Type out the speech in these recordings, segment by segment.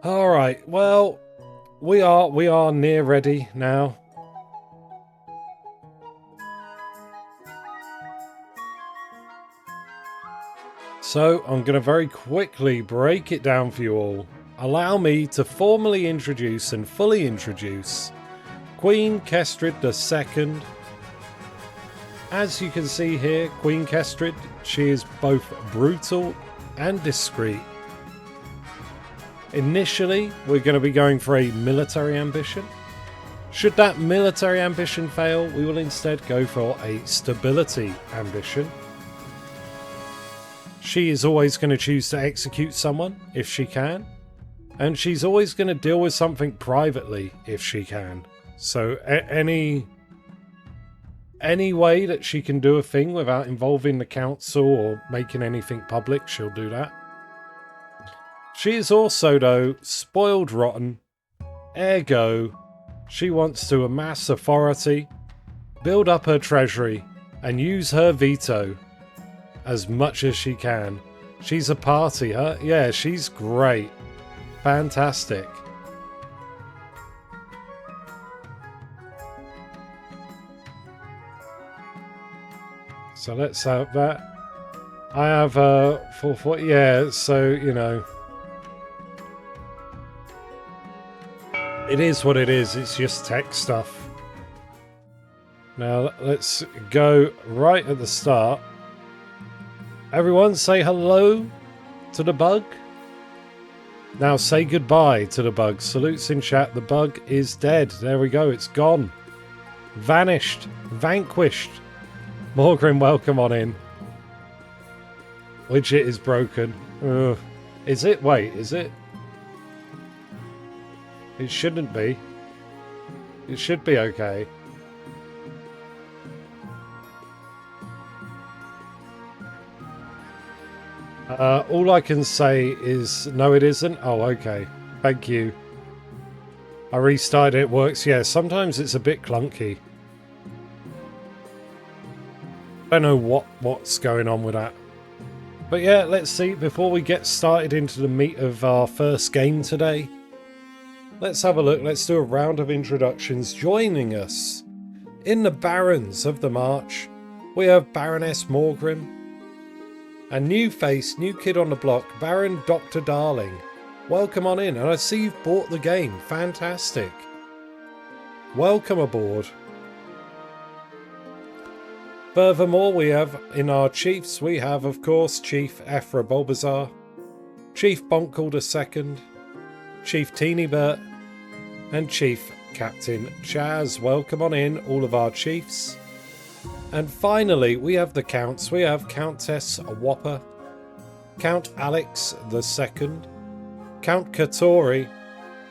Alright, well, we are near ready now. So, I'm going to very quickly break it down for you all. Allow me to formally introduce and fully introduce Queen Kestryd II. As you can see here, Queen Kestryd, she is both brutal and discreet. Initially, we're going to be going for a military ambition. Should that military ambition fail, we will instead go for a stability ambition. She is always going to choose to execute someone if she can, and she's always going to deal with something privately if she can. So any way that she can do a thing without involving the council or making anything public, she'll do that. She is also, though, spoiled rotten, ergo, she wants to amass authority, build up her treasury, and use her veto as much as she can. She's a party, huh? Yeah, she's great. Fantastic. So let's have that. I have 440. Yeah, so, you know. It is what it is. It's just tech stuff. Now, let's go right at the start. Everyone say hello to the bug. Now say goodbye to the bug. Salutes in chat. The bug is dead. There we go. It's gone. Vanished. Vanquished. Morgrim, welcome on in. Widget is broken. Ugh. Is it? Wait, is it? It shouldn't be. It should be okay. All I can say is, no it isn't. Oh, okay. Thank you. I restarted it, works. Yeah, sometimes it's a bit clunky. I don't know what's going on with that. But yeah, let's see. Before we get started into the meat of our first game today, let's have a look. Let's do a round of introductions. Joining us in the Barons of the March, we have Baroness Morgrim. A new face, new kid on the block, Baron Dr. Darling. Welcome on in, and I see you've bought the game. Fantastic. Welcome aboard. Furthermore, we have in our chiefs, we have, of course, Chief Ephra Bulbasaur, Chief Bonkle II, Chief Teenybert, and Chief Captain Chaz. Welcome on in, all of our chiefs. And finally, we have the Counts. We have Countess Whopper, Count Alex II, Count Katori,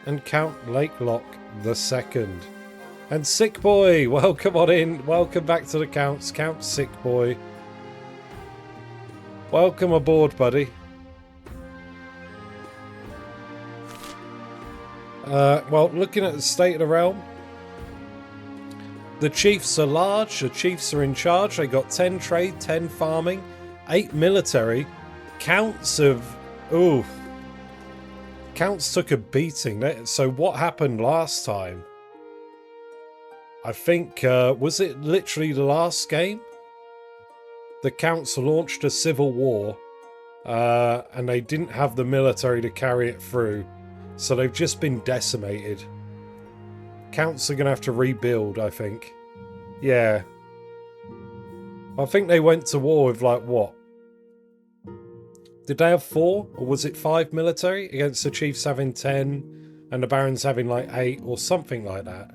and Count Lakelock II. And Sick Boy, welcome on in. Welcome back to the Counts, Count Sick Boy. Welcome aboard, buddy. Well, looking at the state of the realm, the chiefs are large, the chiefs are in charge. They got 10 trade, 10 farming, 8 military. Counts of... Ooh. Counts took a beating. So what happened last time? I think, was it literally the last game? The Counts launched a civil war, and they didn't have the military to carry it through. So they've just been decimated. Counts are going to have to rebuild, I think. Yeah. I think they went to war with, like, what? Did they have 4? Or was it 5 military? Against the chiefs having 10 and the barons having, like, 8 or something like that.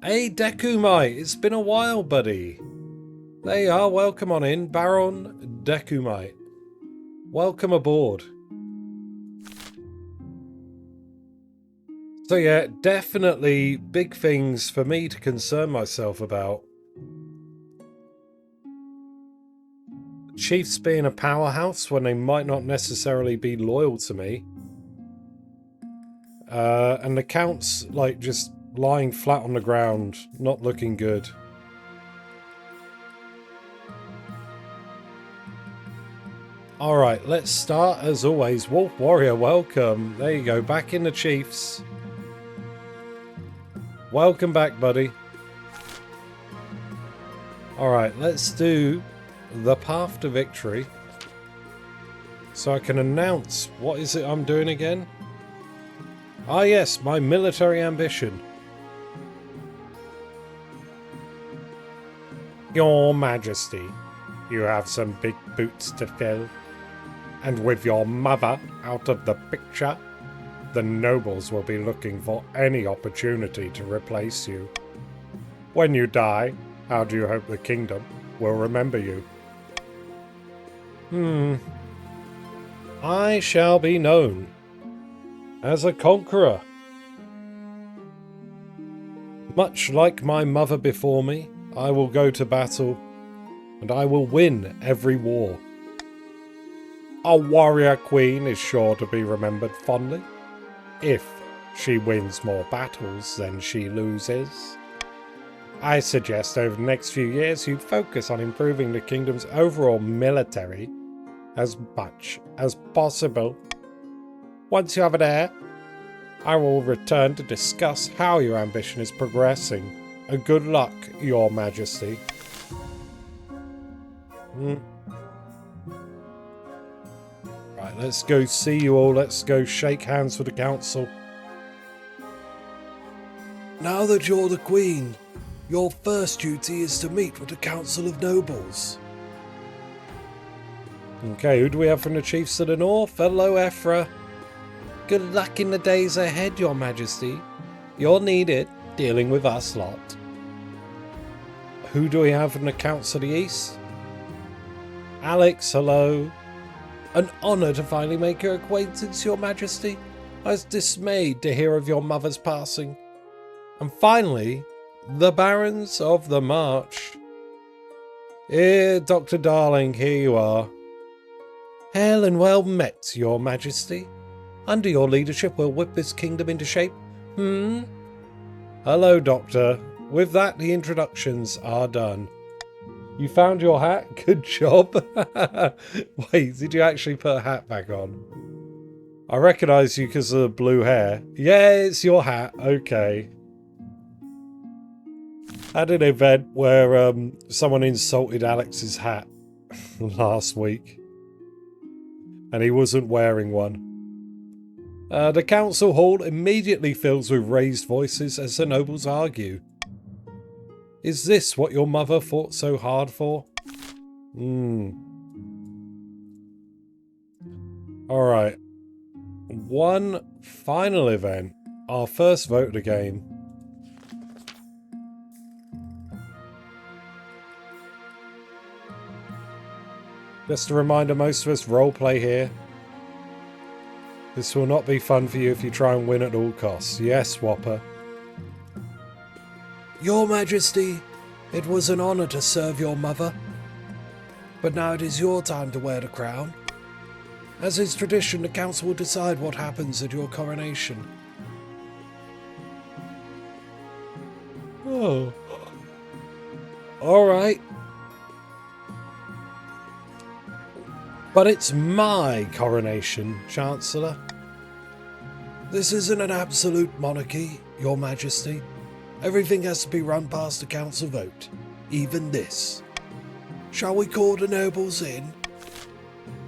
Hey, Decumite! It's been a while, buddy. There you are. Welcome on in. Baron Decumite. Welcome aboard. So yeah, definitely big things for me to concern myself about. Chiefs being a powerhouse when they might not necessarily be loyal to me. And the Counts, like, just lying flat on the ground, not looking good. Alright, let's start as always. Wolf Warrior, welcome. There you go, back in the Chiefs. Welcome back, buddy. Alright, let's do the path to victory. So I can announce, what is it I'm doing again? Ah yes, my military ambition. Your Majesty, you have some big boots to fill. And with your mother out of the picture, the nobles will be looking for any opportunity to replace you. When you die, how do you hope the kingdom will remember you? I shall be known as a conqueror. Much like my mother before me, I will go to battle and I will win every war. A warrior queen is sure to be remembered fondly, if she wins more battles than she loses. I suggest over the next few years you focus on improving the kingdom's overall military as much as possible. Once you have it there, I will return to discuss how your ambition is progressing. Good luck, Your Majesty. Right, let's go see you all. Let's go shake hands with the council. Now that you're the queen, your first duty is to meet with the Council of Nobles. Okay, who do we have from the Chiefs of the North? Hello, Ephra. Good luck in the days ahead, Your Majesty. You're needed dealing with us lot. Who do we have from the Council of the East? Alex, hello. An honour to finally make your acquaintance, Your Majesty. I was dismayed to hear of your mother's passing. And finally, the Barons of the March. Here, Dr. Darling, here you are. Hail and well met, Your Majesty. Under your leadership, we'll whip this kingdom into shape. Hello, Doctor. With that, the introductions are done. You found your hat? Good job. Wait, did you actually put a hat back on? I recognise you because of the blue hair. Yeah, it's your hat. Okay. I had an event where someone insulted Alex's hat last week. And he wasn't wearing one. The council hall immediately fills with raised voices as the nobles argue. Is this what your mother fought so hard for? Alright. One final event. Our first vote of the game. Just a reminder, most of us roleplay here. This will not be fun for you if you try and win at all costs. Yes, Whopper. Your Majesty, it was an honour to serve your mother. But now it is your time to wear the crown. As is tradition, the council will decide what happens at your coronation. Oh. Alright. But it's my coronation, Chancellor. This isn't an absolute monarchy, Your Majesty. Everything has to be run past the council vote, even this. Shall we call the nobles in?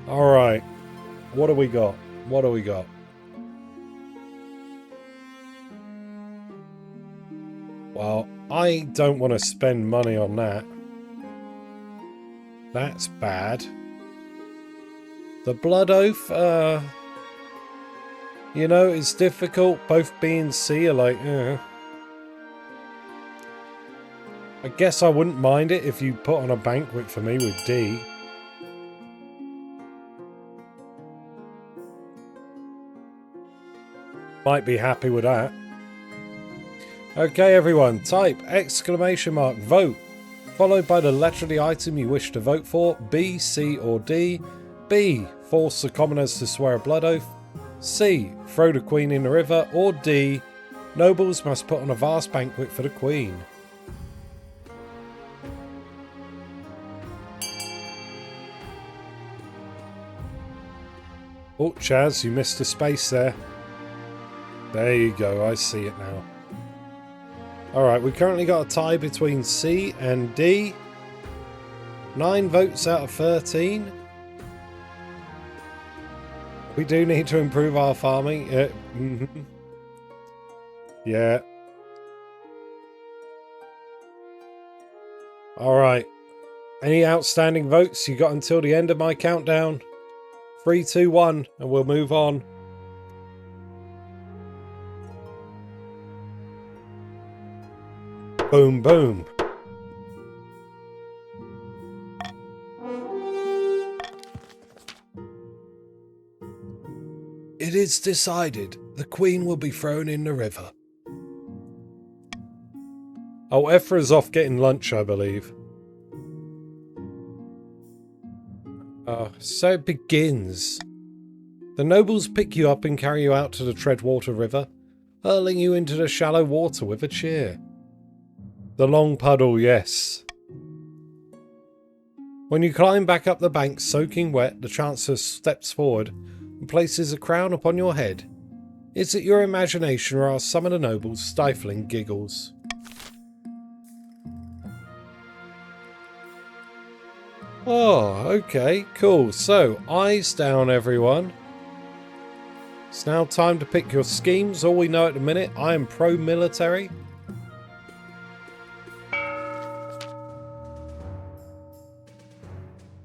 Alright. What do we got? What do we got? Well, I don't want to spend money on that. That's bad. The Blood Oath, you know, it's difficult. Both B and C are like, I guess I wouldn't mind it if you put on a banquet for me with D. Might be happy with that. Okay, everyone, type exclamation mark vote, followed by the letter of the item you wish to vote for, B, C, or D. B, force the commoners to swear a blood oath. C, throw the queen in the river. Or D, nobles must put on a vast banquet for the queen. Oh, Chaz, you missed a space there. There you go, I see it now. Alright, we currently got a tie between C and D. 9 votes out of 13. We do need to improve our farming. Yeah. Alright. Any outstanding votes? You got until the end of my countdown. 3, 2, 1, and we'll move on. Boom, boom. It is decided. The Queen will be thrown in the river. Oh, Ephra's off getting lunch, I believe. So it begins. The nobles pick you up and carry you out to the Treadwater River, hurling you into the shallow water with a cheer. The long puddle, yes. When you climb back up the bank soaking wet, the Chancellor steps forward and places a crown upon your head. Is it your imagination, or are some of the nobles stifling giggles? Oh, okay, cool. So, eyes down, everyone. It's now time to pick your schemes. All we know at the minute, I am pro-military.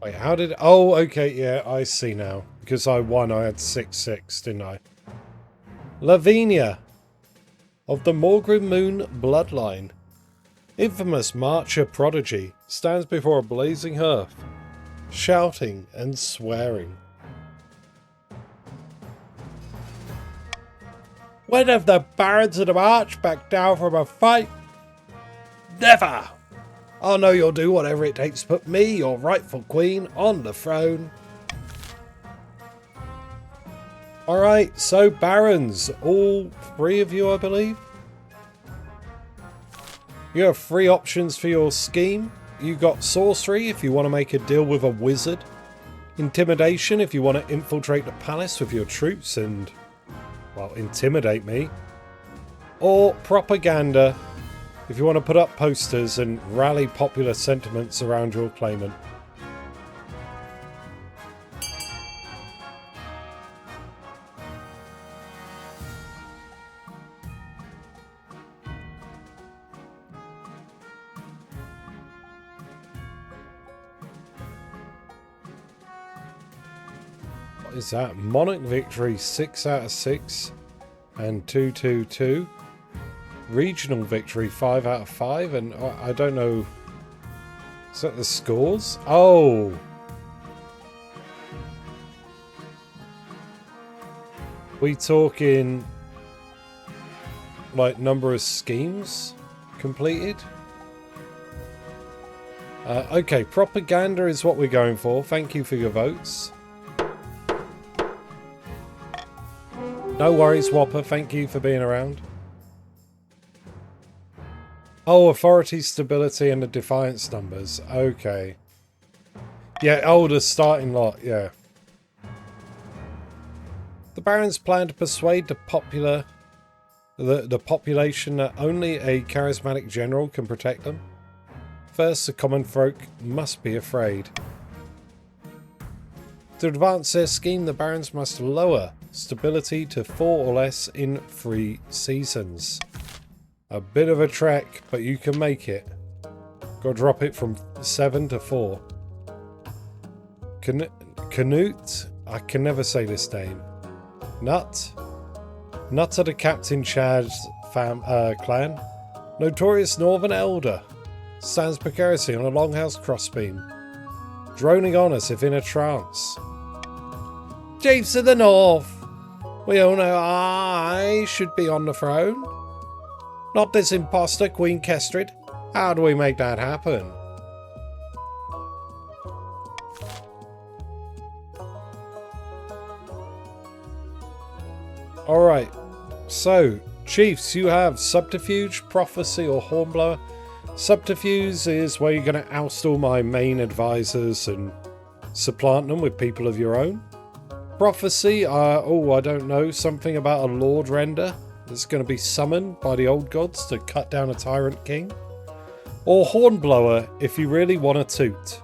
Wait, how did... Oh, okay, yeah, I see now. Because I won, I had 6-6, didn't I? Lavinia, of the Morgrim Moon bloodline. Infamous marcher prodigy, stands before a blazing hearth, shouting and swearing. When have the barons of the march backed down from a fight? Never! I know you'll do whatever it takes to put me, your rightful queen, on the throne. Alright, so barons, all 3 of you, I believe. You have 3 options for your scheme. You got sorcery if you want to make a deal with a wizard. Intimidation if you want to infiltrate the palace with your troops and, well, intimidate me. Or propaganda if you want to put up posters and rally popular sentiments around your claimant. What is that? Monarch victory 6 out of 6 and 2-2-2. Regional victory 5 out of 5, and I don't know. Is that the scores? Oh! We talking like number of schemes completed? Okay, propaganda is what we're going for. Thank you for your votes. No worries, Whopper. Thank you for being around. Oh, authority, stability, and the defiance numbers. Okay. Yeah, oh, the starting lot, yeah. The barons plan to persuade the population that only a charismatic general can protect them. First, the common folk must be afraid. To advance their scheme, the barons must lower stability to 4 or less in 3 seasons. A bit of a trek, but you can make it. Gotta drop it from 7 to 4. Canute? I can never say this name. Nut of the Captain Chad's clan. Notorious Northern Elder. Stands precariously on a longhouse crossbeam, droning on as if in a trance. Chiefs of the North! We all know I should be on the throne. Not this imposter, Queen Kestryd. How do we make that happen? Alright, so, chiefs, you have subterfuge, prophecy, or hornblower. Subterfuge is where you're going to oust all my main advisors and supplant them with people of your own. Prophecy, I don't know, something about a Lord Render that's going to be summoned by the old gods to cut down a tyrant king. Or Hornblower, if you really want to toot.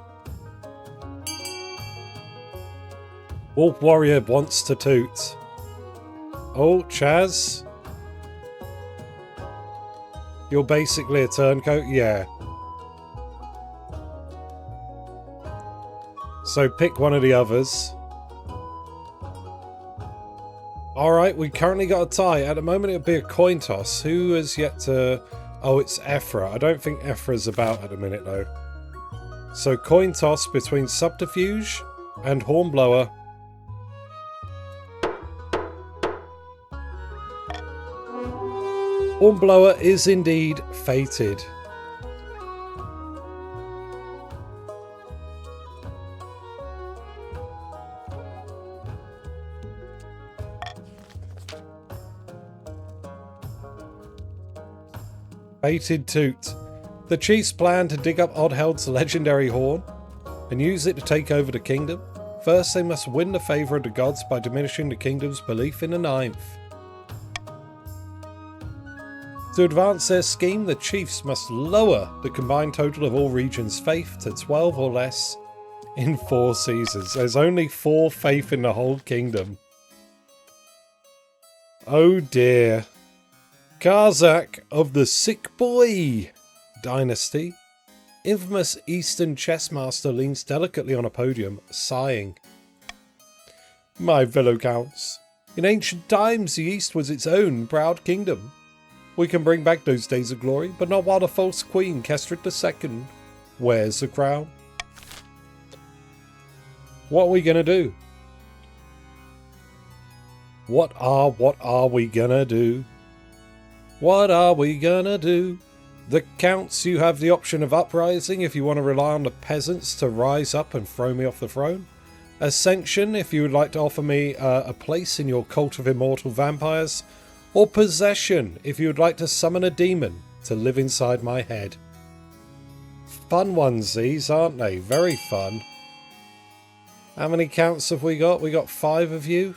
Wolf Warrior wants to toot. Oh, Chaz. You're basically a turncoat? Yeah. So pick one of the others. Alright, we currently got a tie. At the moment it'll be a coin toss. Who has yet to... Oh, it's Ephra. I don't think Ephra's about at the minute though. So coin toss between Subterfuge and Hornblower. Hornblower is indeed fated. Fated toot. The chiefs plan to dig up Oddheld's legendary horn and use it to take over the kingdom. First, they must win the favour of the gods by diminishing the kingdom's belief in the ninth. To advance their scheme, the chiefs must lower the combined total of all regions' faith to 12 or less in 4 seasons. There's only 4 faith in the whole kingdom. Oh dear. Karzak of the Sick Boy Dynasty. Infamous Eastern chess master leans delicately on a podium, sighing. My fellow counts, in ancient times the East was its own proud kingdom. We can bring back those days of glory, but not while the false queen, Kestryd II, wears the crown. What are we gonna do? What are we gonna do? What are we gonna do? The counts, you have the option of uprising if you want to rely on the peasants to rise up and throw me off the throne. Ascension if you would like to offer me a place in your cult of immortal vampires. Or possession if you would like to summon a demon to live inside my head. Fun ones these, aren't they? Very fun. How many counts have we got? We got 5 of you.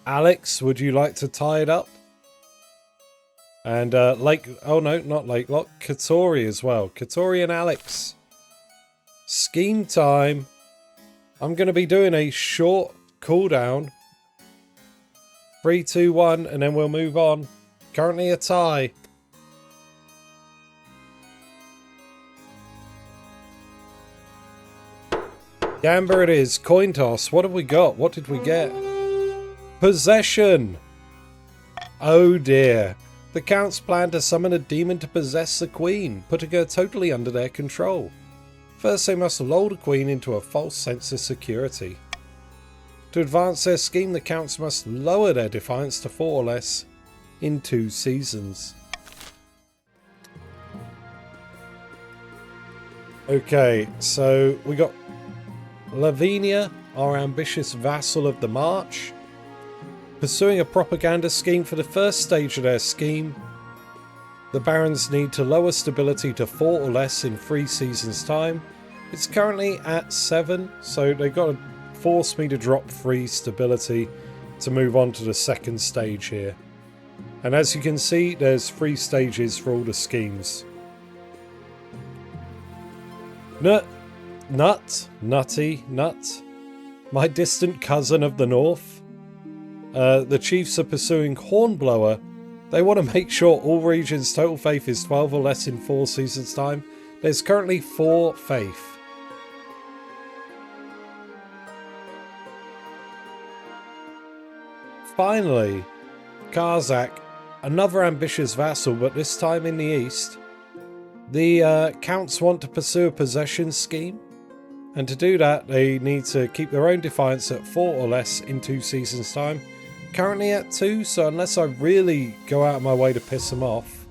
Alex, would you like to tie it up? And oh no, not Lakelock, Katori as well. Katori and Alex. Scheme time. I'm going to be doing a short cooldown. 3, 2, 1, and then we'll move on. Currently a tie. Gamba it is. Coin toss. What have we got? What did we get? Possession. Oh dear. The counts plan to summon a demon to possess the queen, putting her totally under their control. First, they must lull the queen into a false sense of security. To advance their scheme, the counts must lower their defiance to 4 or less in 2 seasons. Okay, so we got Lavinia, our ambitious vassal of the March, pursuing a propaganda scheme. For the first stage of their scheme, the barons need to lower stability to 4 or less in 3 seasons' time. It's currently at 7, so they've got to force me to drop 3 stability to move on to the second stage here. And as you can see, there's 3 stages for all the schemes. Nutty, my distant cousin of the north. The chiefs are pursuing Hornblower. They want to make sure all regions' total faith is 12 or less in 4 seasons' time. There's currently 4 faith. Finally, Karzak, another ambitious vassal, but this time in the east. The counts want to pursue a possession scheme, and to do that they need to keep their own defiance at 4 or less in 2 seasons' time. Currently at 2, so unless I really go out of my way to piss them off.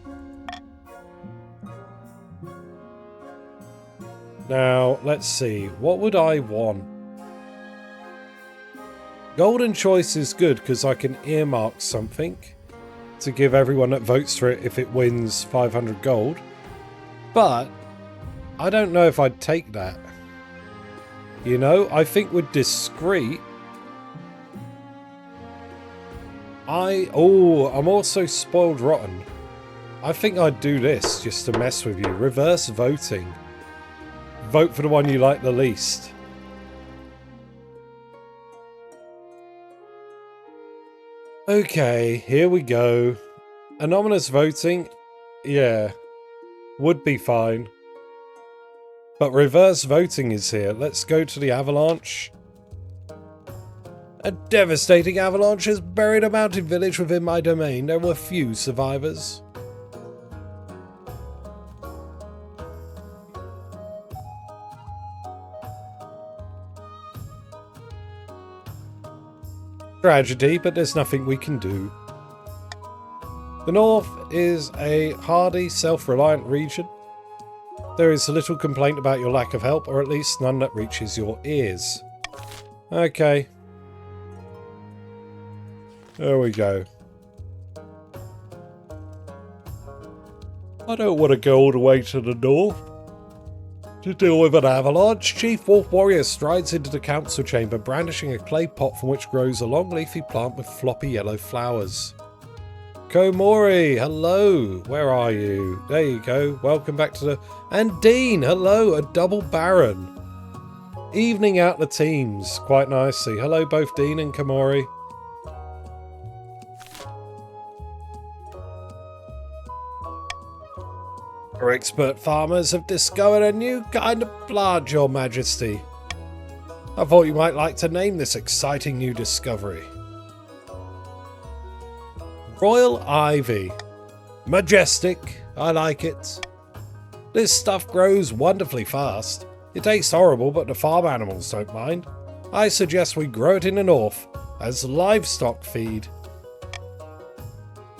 Now, let's see. What would I want? Golden choice is good because I can earmark something to give everyone that votes for it if it wins 500 gold. But I don't know if I'd take that. You know, I think with discreet... I'm also spoiled rotten. I think I'd do this just to mess with you. Reverse voting. Vote for the one you like the least. Okay, here we go. Anonymous voting, yeah, would be fine. But reverse voting is here. Let's go to the avalanche. A devastating avalanche has buried a mountain village within my domain. There were few survivors. Tragedy, but there's nothing we can do. The North is a hardy, self-reliant region. There is little complaint about your lack of help, or at least none that reaches your ears. Okay. There we go. I don't want to go all the way to the north to deal with an avalanche. Chief Wolf Warrior strides into the council chamber, brandishing a clay pot from which grows a long leafy plant with floppy yellow flowers. Komori, hello. Where are you? There you go. Welcome back to the... And Dean, hello. A double Baron. Evening out the teams. Quite nicely. Hello, both Dean and Komori. Our expert farmers have discovered a new kind of plant, Your Majesty. I thought you might like to name this exciting new discovery. Royal Ivy. Majestic. I like it. This stuff grows wonderfully fast. It tastes horrible, but the farm animals don't mind. I suggest we grow it in the north as livestock feed.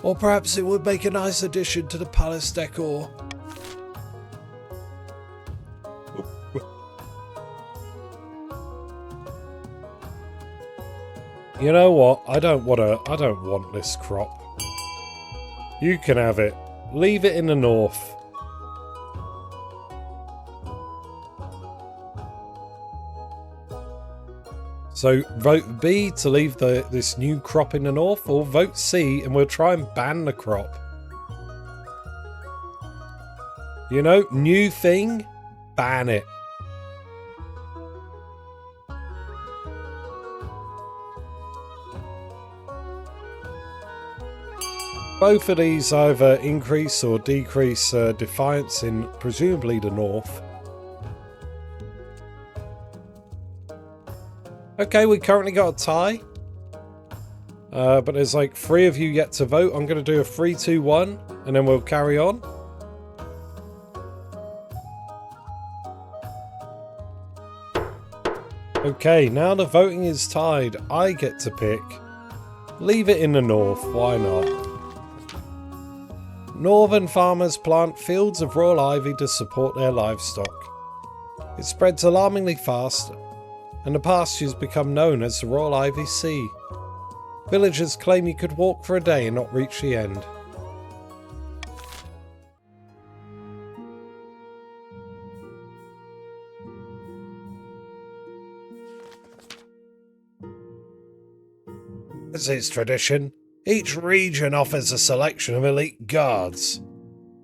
Or perhaps it would make a nice addition to the palace decor. You know what? I don't want this crop. You can have it. Leave it in the north. So vote B to leave this new crop in the north, or vote C and we'll try and ban the crop. You know, new thing, ban it. Both of these either increase or decrease defiance in presumably the north. Okay, we currently got a tie. But there's like 3 of you yet to vote. I'm going to do a 3-2-1 and then we'll carry on. Okay, now the voting is tied. I get to pick. Leave it in the north, why not? Northern farmers plant fields of royal ivy to support their livestock. It spreads alarmingly fast, and the pastures become known as the Royal Ivy Sea. Villagers claim you could walk for a day and not reach the end. As is tradition, each region offers a selection of elite guards.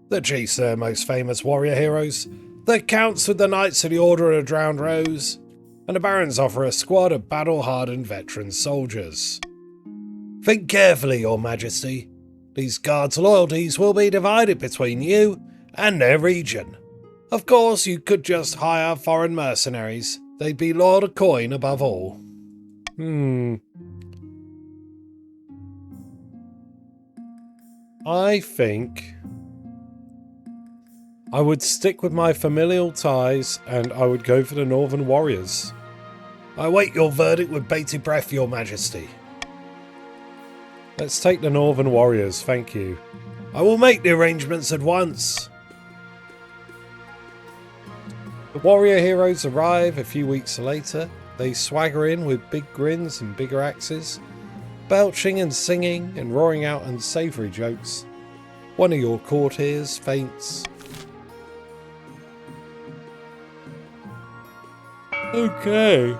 The chiefs are their most famous warrior heroes, the counts with the Knights of the Order of the Drowned Rose, and the barons offer a squad of battle-hardened veteran soldiers. Think carefully, Your Majesty. These guards' loyalties will be divided between you and their region. Of course, you could just hire foreign mercenaries. They'd be loyal to coin above all. I think I would stick with my familial ties and I would go for the Northern Warriors. I await your verdict with bated breath, Your Majesty. Let's take the Northern Warriors, thank you. I will make the arrangements at once. The warrior heroes arrive a few weeks later. They swagger in with big grins and bigger axes, belching and singing and roaring out unsavoury jokes. One of your courtiers faints. Okay.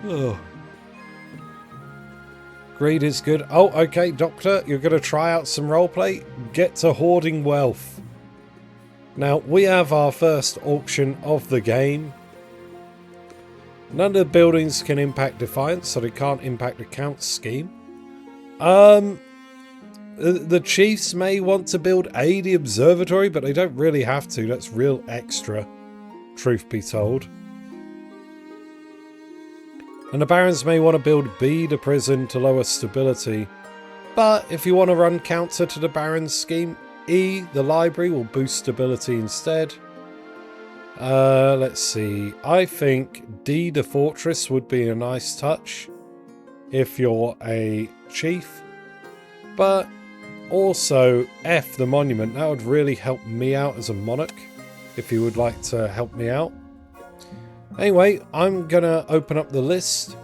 Oh. Greed is good. Oh, okay, Doctor, you're going to try out some roleplay. Get to hoarding wealth. Now, we have our first auction of the game. None of the buildings can impact Defiance, so they can't impact the Count's scheme. The Chiefs may want to build the observatory, but they don't really have to. That's real extra, truth be told. And the Barons may want to build B, the prison, to lower stability. But if you want to run counter to the Barons scheme, E, the library, will boost stability instead. Let's see. I think D, the fortress, would be a nice touch if you're a chief. But also F, the monument. That would really help me out as a monarch, if you would like to help me out. Anyway, I'm going to open up the list.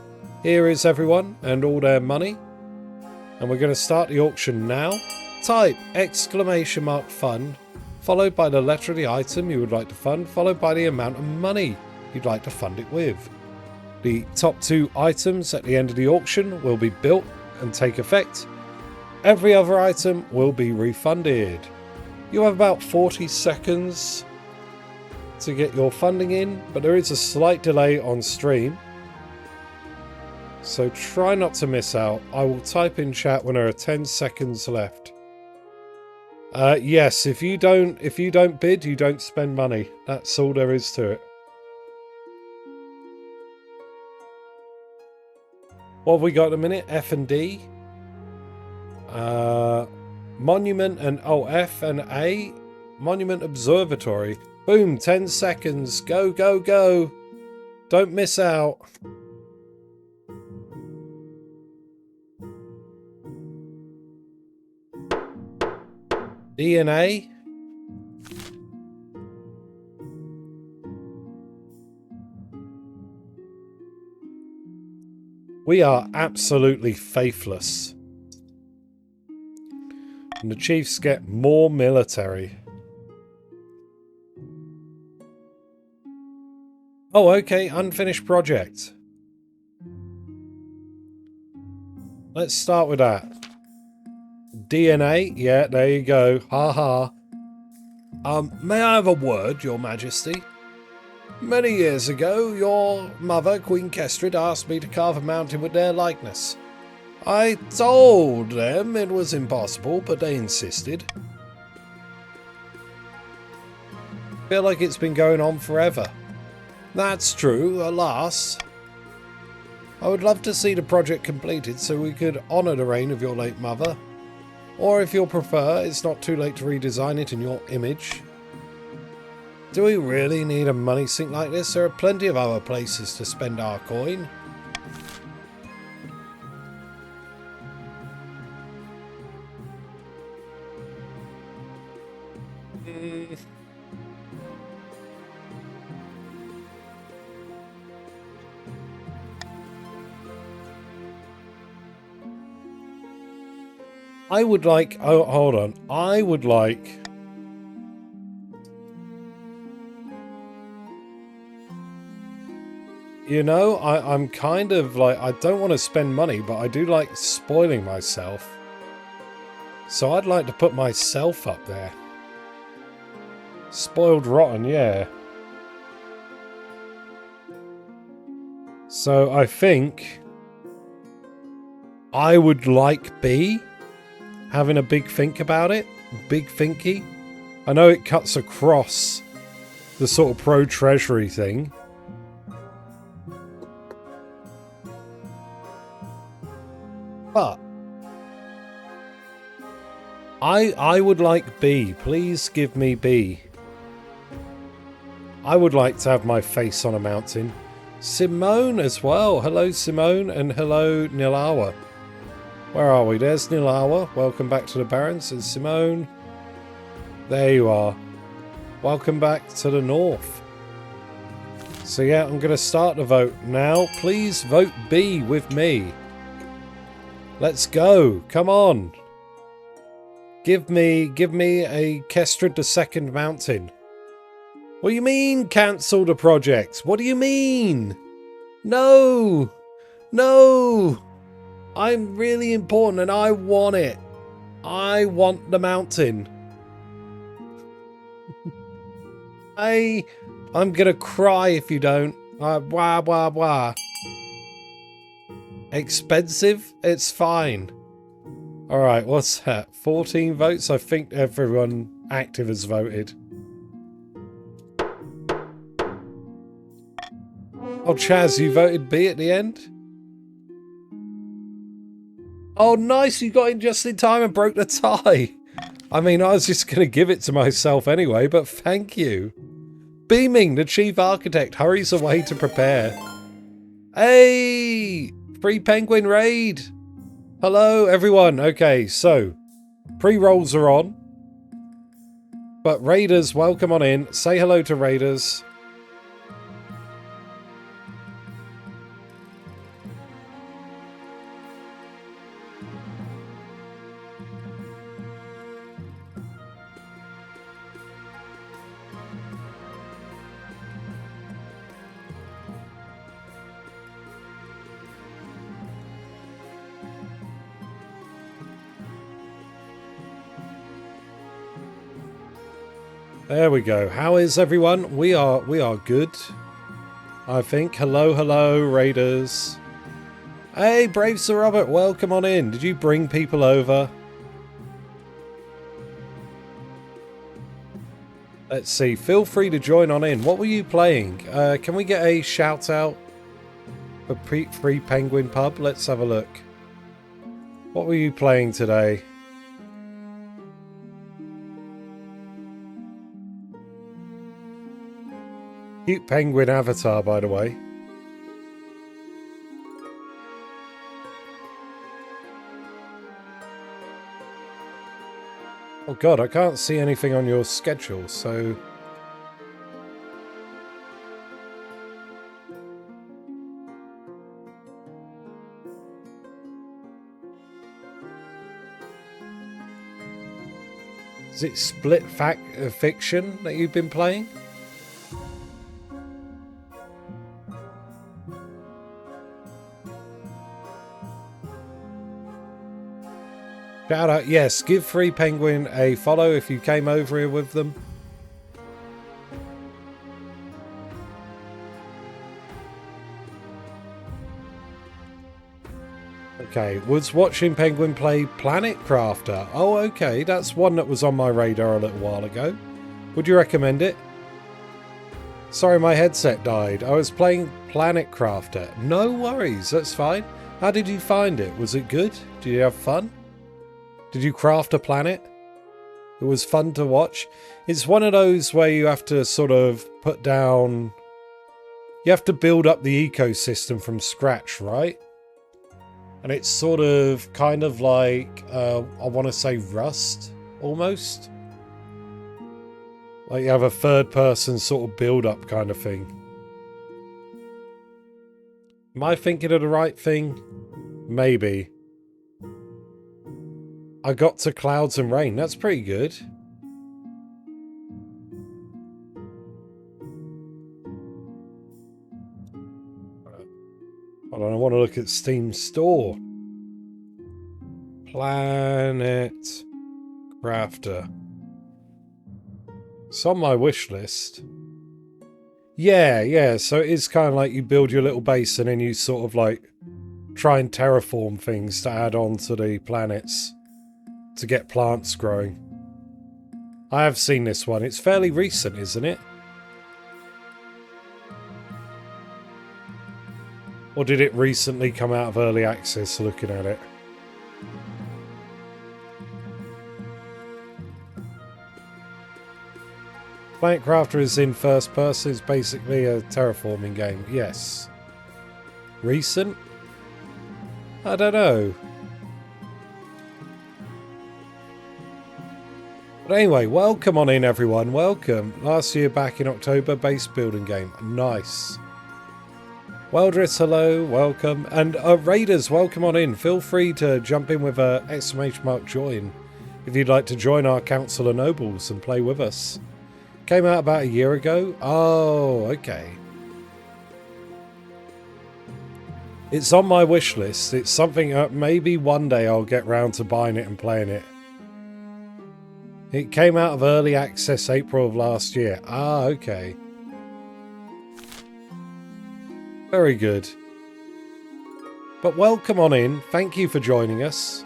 Here is everyone and all their money. And we're going to start the auction now. Type !fund, followed by the letter of the item you would like to fund, followed by the amount of money you'd like to fund it with. The top 2 items at the end of the auction will be built and take effect. Every other item will be refunded. You have about 40 seconds to get your funding in, but there is a slight delay on stream, so try not to miss out. I will type in chat when there are 10 seconds left. Yes, if you don't bid, you don't spend money. That's all there is to it. What have we got in a minute? F and D. Monument and F and A. Monument Observatory. Boom, 10 seconds. Go, go, go. Don't miss out. DNA. We are absolutely faithless. And the Chiefs get more military. Oh, okay, unfinished project. Let's start with that. DNA, yeah, there you go. Ha ha. May I have a word, Your Majesty? Many years ago, your mother, Queen Kestryd, asked me to carve a mountain with their likeness. I told them it was impossible, but they insisted. Feel like it's been going on forever. That's true, alas. I would love to see the project completed so we could honour the reign of your late mother. Or if you'll prefer, it's not too late to redesign it in your image. Do we really need a money sink like this? There are plenty of other places to spend our coin. I would like... Oh, hold on. I would like... You know, I'm kind of like... I don't want to spend money, but I do like spoiling myself. So I'd like to put myself up there. Spoiled rotten, yeah. So I think... I would like B. Having a big think about it. Big thinky. I know it cuts across the sort of pro-treasury thing. But I would like B. Please give me B. I would like to have my face on a mountain. Simone as well. Hello, Simone, and hello, Nilawa. Where are we? There's Nilawa. Welcome back to the Barons. And Simone. There you are. Welcome back to the north. So yeah, I'm going to start the vote now. Please vote B with me. Let's go. Come on. Give me a Kestryd II mountain. What do you mean, cancel the project? What do you mean? No! No! I'm really important and I want it. I want the mountain. I'm gonna cry if you don't. Wah, wah, wah. Expensive? It's fine. Alright, what's that? 14 votes? I think everyone active has voted. Oh, Chaz, you voted B at the end? Oh, nice. You got in just in time and broke the tie. I mean, I was just going to give it to myself anyway, but thank you. Beaming, the chief architect, hurries away to prepare. Hey! Free penguin raid! Hello, everyone. Okay, so pre-rolls are on. But raiders, welcome on in. Say hello to raiders. There we go. How is everyone? We are good, I think. Hello, raiders. Hey, brave Sir Robert, welcome on in. Did you bring people over? Let's see. Feel free to join on in. What were you playing? Can we get a shout out for Free Penguin Pub? Let's have a look. What were you playing today? Cute penguin avatar, by the way. Oh god, I can't see anything on your schedule, so... Is it Split Fiction that you've been playing? Shout out, yes, give Free Penguin a follow if you came over here with them. Okay, was watching Penguin play Planet Crafter. Oh, okay, that's one that was on my radar a little while ago. Would you recommend it? Sorry, my headset died. I was playing Planet Crafter. No worries, that's fine. How did you find it? Was it good? Did you have fun? Did you craft a planet? It was fun to watch. It's one of those where you have to sort of put down... You have to build up the ecosystem from scratch, right? And it's sort of kind of like, I want to say Rust, almost. Like you have a third person sort of build up kind of thing. Am I thinking of the right thing? Maybe. I got to Clouds and Rain. That's pretty good. Hold on, I want to look at Steam Store. Planet Crafter. It's on my wish list. Yeah. So it is kind of like you build your little base and then you sort of like try and terraform things to add on to the planets. To get plants growing. I have seen this one. It's fairly recent, isn't it? Or did it recently come out of early access looking at it? Planet Crafter is in first person. It's basically a terraforming game. Yes. Recent? I don't know. But anyway, welcome on in everyone, welcome. Last year back in October, base building game. Nice. Weldris, hello, welcome. And Raiders, welcome on in. Feel free to jump in with a !join if you'd like to join our Council of Nobles and play with us. Came out about a year ago. Oh, okay. It's on my wish list. It's something that maybe one day I'll get round to buying it and playing it. It came out of early access April of last year. Ah, okay. Very good. But welcome on in. Thank you for joining us.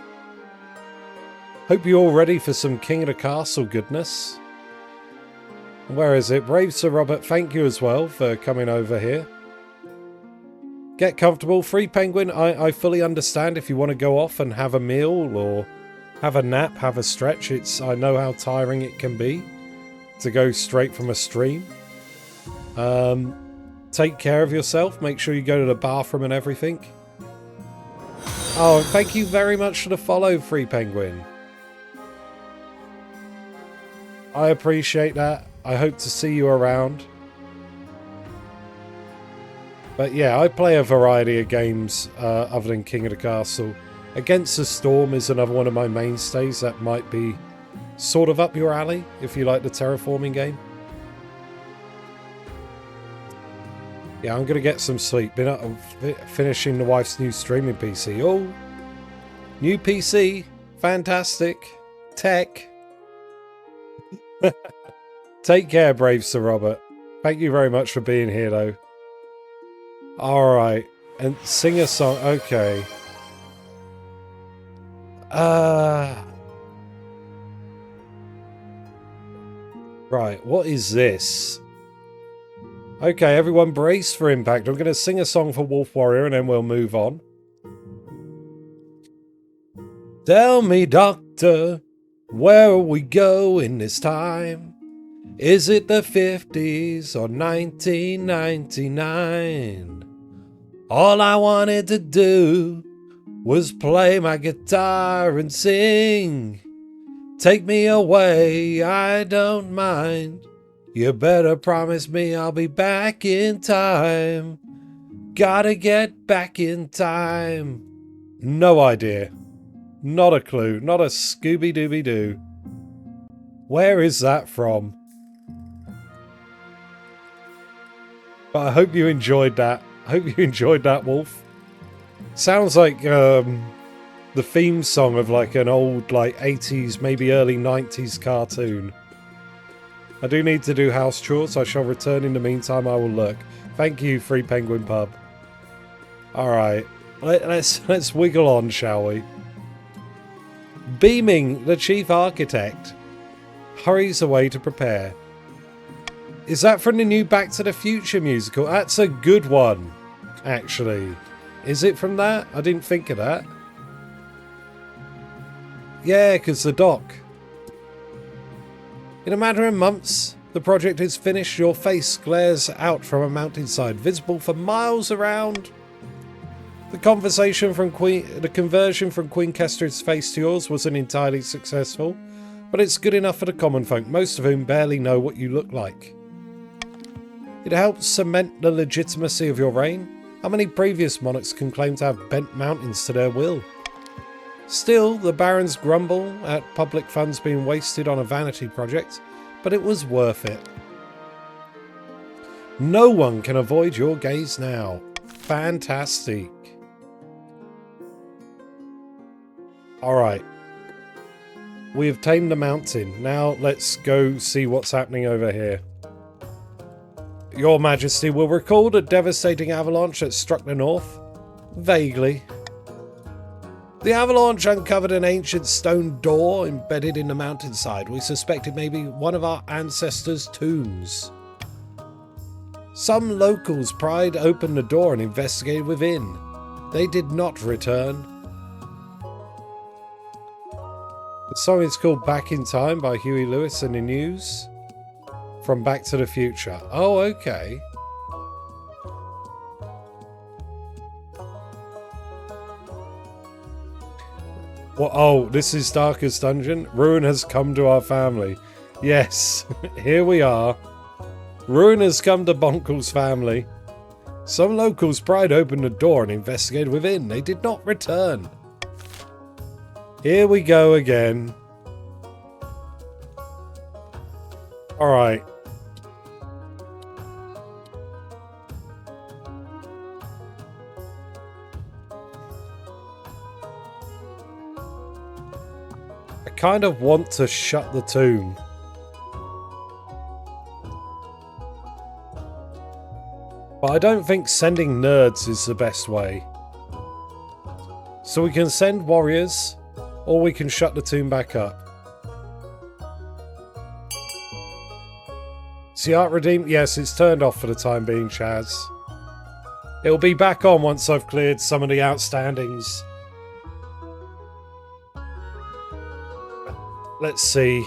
Hope you're all ready for some King of the Castle goodness. Where is it? Brave Sir Robert, thank you as well for coming over here. Get comfortable. Free Penguin, I fully understand if you want to go off and have a meal or have a nap, have a stretch. I know how tiring it can be to go straight from a stream. Take care of yourself. Make sure you go to the bathroom and everything. Oh, thank you very much for the follow, Free Penguin. I appreciate that. I hope to see you around. But yeah, I play a variety of games other than King of the Castle. Against the Storm is another one of my mainstays that might be sort of up your alley if you like the terraforming game. Yeah, I'm going to get some sleep. Been up, finishing the wife's new streaming PC. Oh, new PC. Fantastic. Tech. Take care, brave Sir Robert. Thank you very much for being here, though. Alright. And sing a song. Okay. Right, what is this? Okay, everyone brace for impact. I'm going to sing a song for Wolf Warrior and then we'll move on. Tell me, doctor, where are we going this time? Is it the 50s or 1999? All I wanted to do was play my guitar and sing. Take me away, I don't mind. You better promise me I'll be back in time. Gotta get back in time. No idea. Not a clue. Not a Scooby-Dooby-Doo. Where is that from? But I hope you enjoyed that. I hope you enjoyed that, Wolf. Sounds like the theme song of like an old like 80s, maybe early 90s cartoon. I do need to do house chores. I shall return. In the meantime, I will lurk. Thank you, Free Penguin Pub. Alright. Let's wiggle on, shall we? Beaming, the chief architect, hurries away to prepare. Is that from the new Back to the Future musical? That's a good one, actually. Is it from that? I didn't think of that. Yeah, because the doc. In a matter of months, the project is finished. Your face glares out from a mountainside, visible for miles around. The conversion from Queen Kestryd's face to yours wasn't entirely successful, but it's good enough for the common folk, most of whom barely know what you look like. It helps cement the legitimacy of your reign. How many previous monarchs can claim to have bent mountains to their will? Still, the barons grumble at public funds being wasted on a vanity project, but it was worth it. No one can avoid your gaze now. Fantastic. Alright. We have tamed the mountain. Now let's go see what's happening over here. Your Majesty will recall the devastating avalanche that struck the north? Vaguely. The avalanche uncovered an ancient stone door embedded in the mountainside. We suspect it may be one of our ancestors' tombs. Some locals pried open the door and investigated within. They did not return. The song is called Back in Time by Huey Lewis and the News. From Back to the Future. Oh, okay. Well, oh, this is Darkest Dungeon. Ruin has come to our family. Yes, here we are. Ruin has come to Bonkle's family. Some locals pried open the door and investigated within. They did not return. Here we go again. Alright. I kind of want to shut the tomb. But I don't think sending nerds is the best way. So we can send warriors, or we can shut the tomb back up. See, Art Redeemed? Yes, it's turned off for the time being, Chaz. It'll be back on once I've cleared some of the outstandings. Let's see.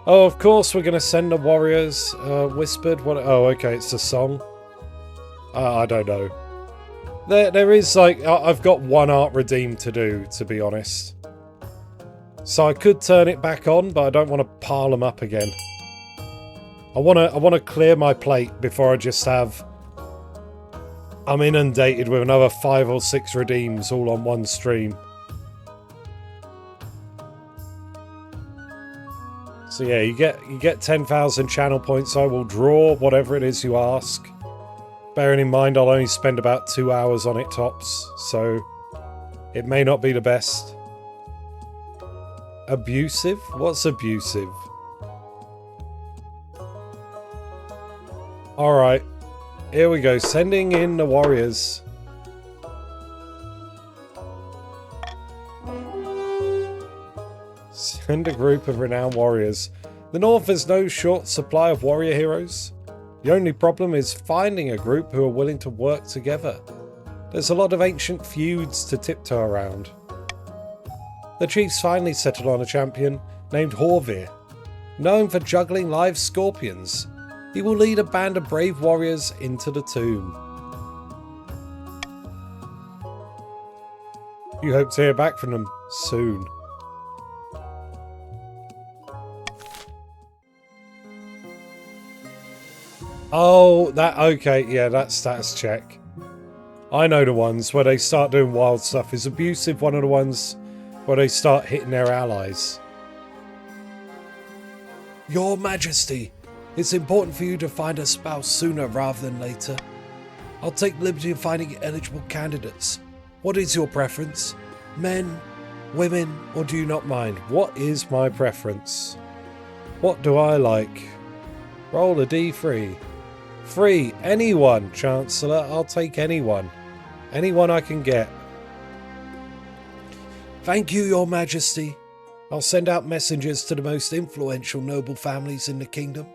Oh, of course we're going to send the warriors. Whispered? What? Oh, okay, it's a song. I don't know. There is, like, I've got one Art Redeemed to do, to be honest. So I could turn it back on, but I don't want to pile them up again. I want to clear my plate before I just have... I'm inundated with another 5 or 6 redeems all on one stream. So yeah, you get 10,000 channel points. I will draw whatever it is you ask. Bearing in mind I'll only spend about 2 hours on it tops, so it may not be the best. Abusive? What's abusive? Alright, here we go, sending in the warriors. Send a group of renowned warriors. The North has no short supply of warrior heroes. The only problem is finding a group who are willing to work together. There's a lot of ancient feuds to tiptoe around. The chiefs finally settled on a champion named Horvir. Known for juggling live scorpions, he will lead a band of brave warriors into the tomb. You hope to hear back from them soon. Oh, okay, yeah, that's status check. I know the ones where they start doing wild stuff. Is abusive one of the ones where they start hitting their allies? Your Majesty, it's important for you to find a spouse sooner rather than later. I'll take liberty of finding eligible candidates. What is your preference? Men, women, or do you not mind? What is my preference? What do I like? Roll a D3. Free. Anyone, Chancellor. I'll take anyone. Anyone I can get. Thank you, Your Majesty. I'll send out messengers to the most influential noble families in the kingdom.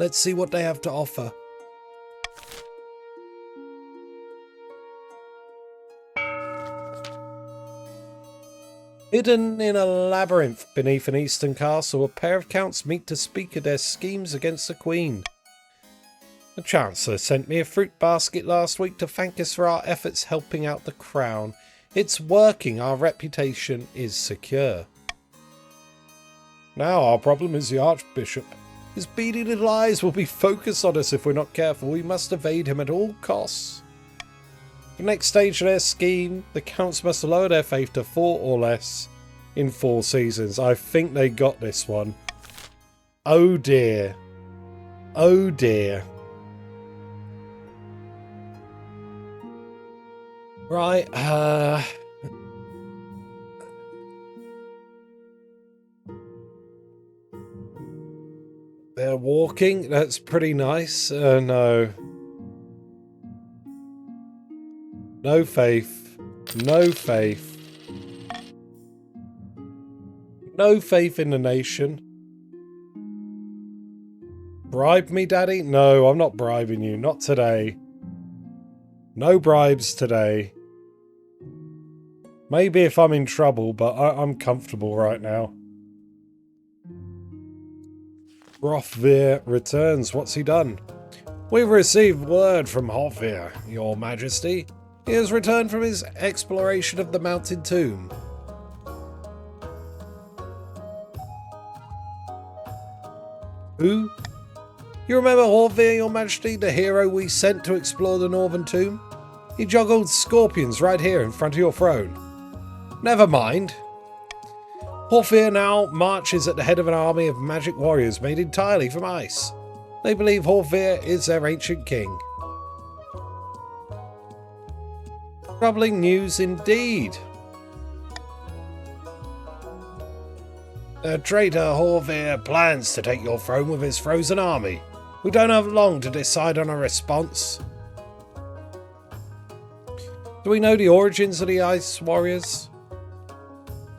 Let's see what they have to offer. Hidden in a labyrinth beneath an eastern castle, a pair of counts meet to speak of their schemes against the Queen. The Chancellor sent me a fruit basket last week to thank us for our efforts helping out the Crown. It's working, our reputation is secure. Now our problem is the Archbishop. His beady little eyes will be focused on us if we're not careful. We must evade him at all costs. The next stage of their scheme, the Counts must lower their faith to 4 or less in 4 seasons. I think they got this one. Oh dear. Oh dear. Right, they're walking, that's pretty nice. No. No faith. No faith. No faith in the nation. Bribe me, Daddy? No, I'm not bribing you. Not today. No bribes today. Maybe if I'm in trouble, but I'm comfortable right now. Hrothgar returns. What's he done? We've received word from Hrothgar, Your Majesty. He has returned from his exploration of the mountain tomb. Who? You remember Hrothgar, Your Majesty, the hero we sent to explore the northern tomb? He juggled scorpions right here in front of your throne. Never mind. Hrothgar now marches at the head of an army of magic warriors made entirely from ice. They believe Hrothgar is their ancient king. Troubling news indeed. Traitor Horvir plans to take your throne with his frozen army. We don't have long to decide on a response. Do we know the origins of the Ice Warriors?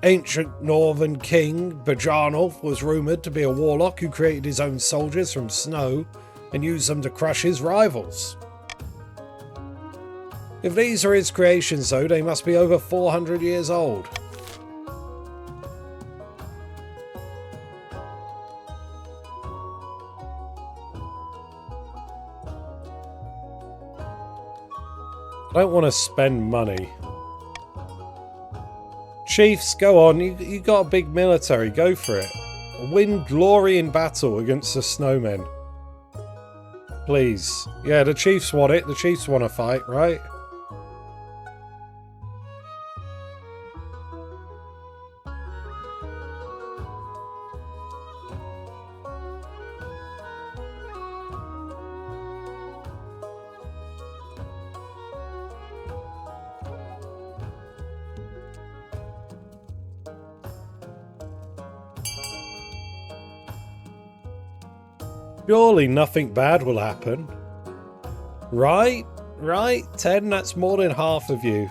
Ancient northern king Bajanov was rumoured to be a warlock who created his own soldiers from snow and used them to crush his rivals. If these are his creations though, they must be over 400 years old. I don't want to spend money. Chiefs, go on. You got a big military. Go for it. Win glory in battle against the snowmen. Please. Yeah, the Chiefs want it. The Chiefs want to fight, right? Surely nothing bad will happen. Right? Right? 10, that's more than half of you.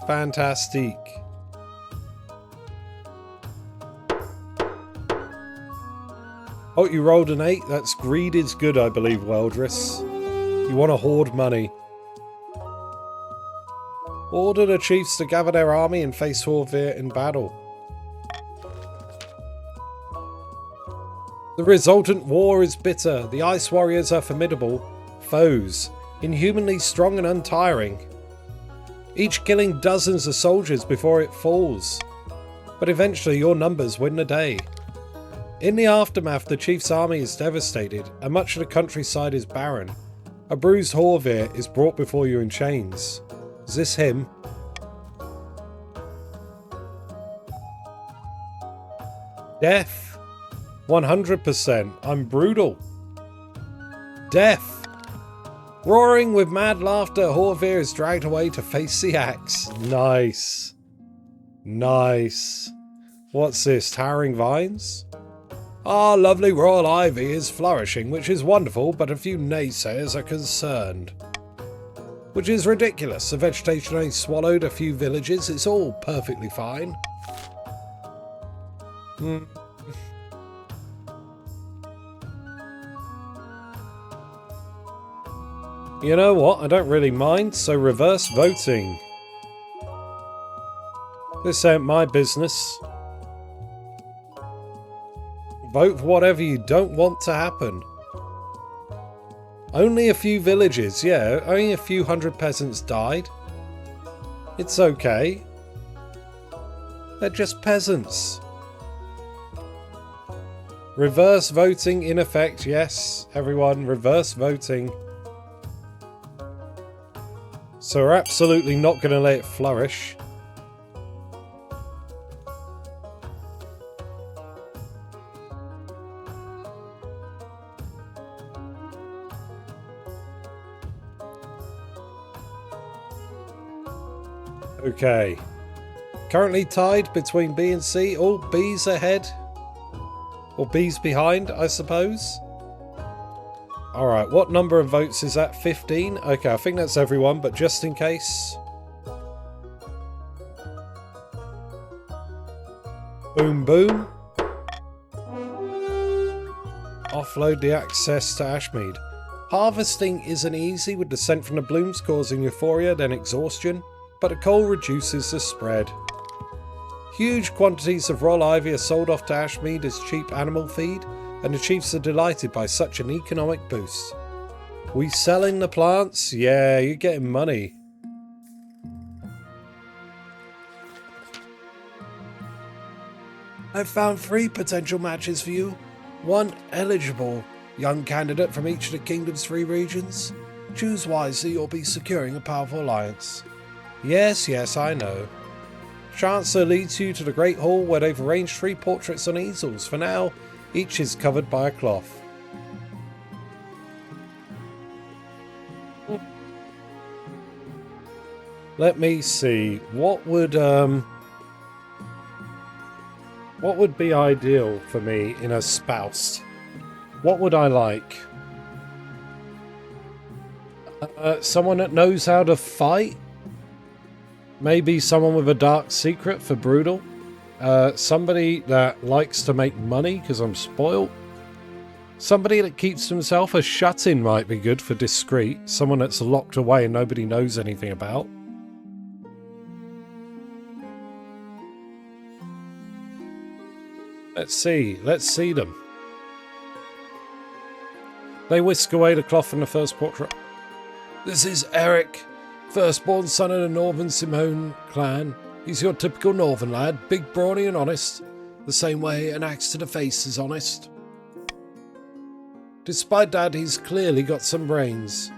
Fantastic. Oh, you rolled an 8? That's greed is good, I believe, Weldris. You want to hoard money. Order the chiefs to gather their army and face Horvir in battle. The resultant war is bitter. The Ice Warriors are formidable foes, inhumanly strong and untiring, each killing dozens of soldiers before it falls. But eventually your numbers win the day. In the aftermath, the chief's army is devastated, and much of the countryside is barren. A bruised Horvir is brought before you in chains. Is this him? Death. 100%. I'm brutal. Death. Roaring with mad laughter, Horvir is dragged away to face the axe. Nice. Nice. What's this? Towering vines? Our lovely royal ivy is flourishing, which is wonderful, but a few naysayers are concerned. Which is ridiculous. The vegetation only swallowed a few villages. It's all perfectly fine. You know what? I don't really mind, so reverse voting. This ain't my business. Vote for whatever you don't want to happen. Only a few villages, yeah, only a few hundred peasants died. It's okay. They're just peasants. Reverse voting in effect, yes, everyone, reverse voting. So we're absolutely not going to let it flourish. Okay. Currently tied between B and C. Oh, B's ahead. Or B's behind, I suppose. Alright, what number of votes is that? 15? Okay, I think that's everyone, but just in case. Boom, boom. Offload the access to Ashmead. Harvesting isn't easy, with the scent from the blooms causing euphoria, then exhaustion, but the coal reduces the spread. Huge quantities of raw ivy are sold off to Ashmead as cheap animal feed, and the chiefs are delighted by such an economic boost. We selling the plants? Yeah, you're getting money. I've found 3 potential matches for you. 1 eligible young candidate from each of the kingdom's 3 regions. Choose wisely, you'll be securing a powerful alliance. Yes, yes, I know. Chancellor leads you to the Great Hall where they've arranged 3 portraits on easels. For now, each is covered by a cloth. Let me see. What would What would be ideal for me in a spouse? What would I like? Someone that knows how to fight? Maybe someone with a dark secret for brutal? Somebody that likes to make money because I'm spoiled? Somebody that keeps himself a shut-in might be good for discreet. Someone that's locked away and nobody knows anything about. Let's see them. They whisk away the cloth from the first portrait. This is Eric, firstborn son of the Northern Simone clan. He's your typical Northern lad, big, brawny and honest. The same way an axe to the face is honest. Despite that, he's clearly got some brains.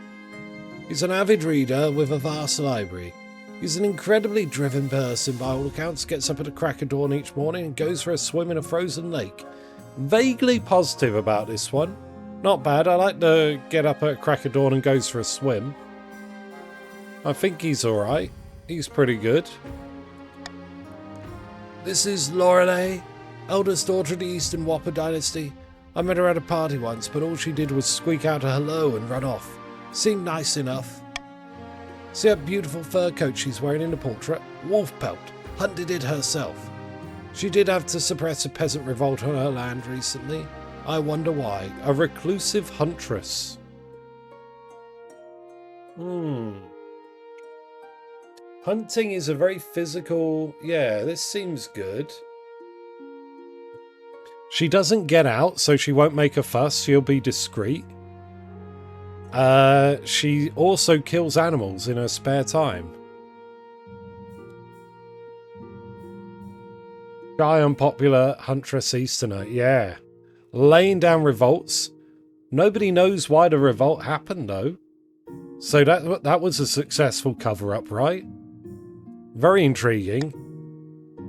He's an avid reader with a vast library. He's an incredibly driven person by all accounts, gets up at the crack of dawn each morning and goes for a swim in a frozen lake. Vaguely positive about this one. Not bad, I like to get up at crack of dawn and goes for a swim. I think he's alright. He's pretty good. This is Lorelei, eldest daughter of the Eastern Whopper Dynasty. I met her at a party once, but all she did was squeak out a hello and run off. Seemed nice enough. See that beautiful fur coat she's wearing in the portrait? Wolf pelt. Hunted it herself. She did have to suppress a peasant revolt on her land recently. I wonder why. A reclusive huntress. Hunting is a very physical... Yeah, this seems good. She doesn't get out, so she won't make a fuss. She'll be discreet. She also kills animals in her spare time. Shy, unpopular huntress Easterner. Yeah. Laying down revolts. Nobody knows why the revolt happened, though. So that was a successful cover-up, right? Very intriguing.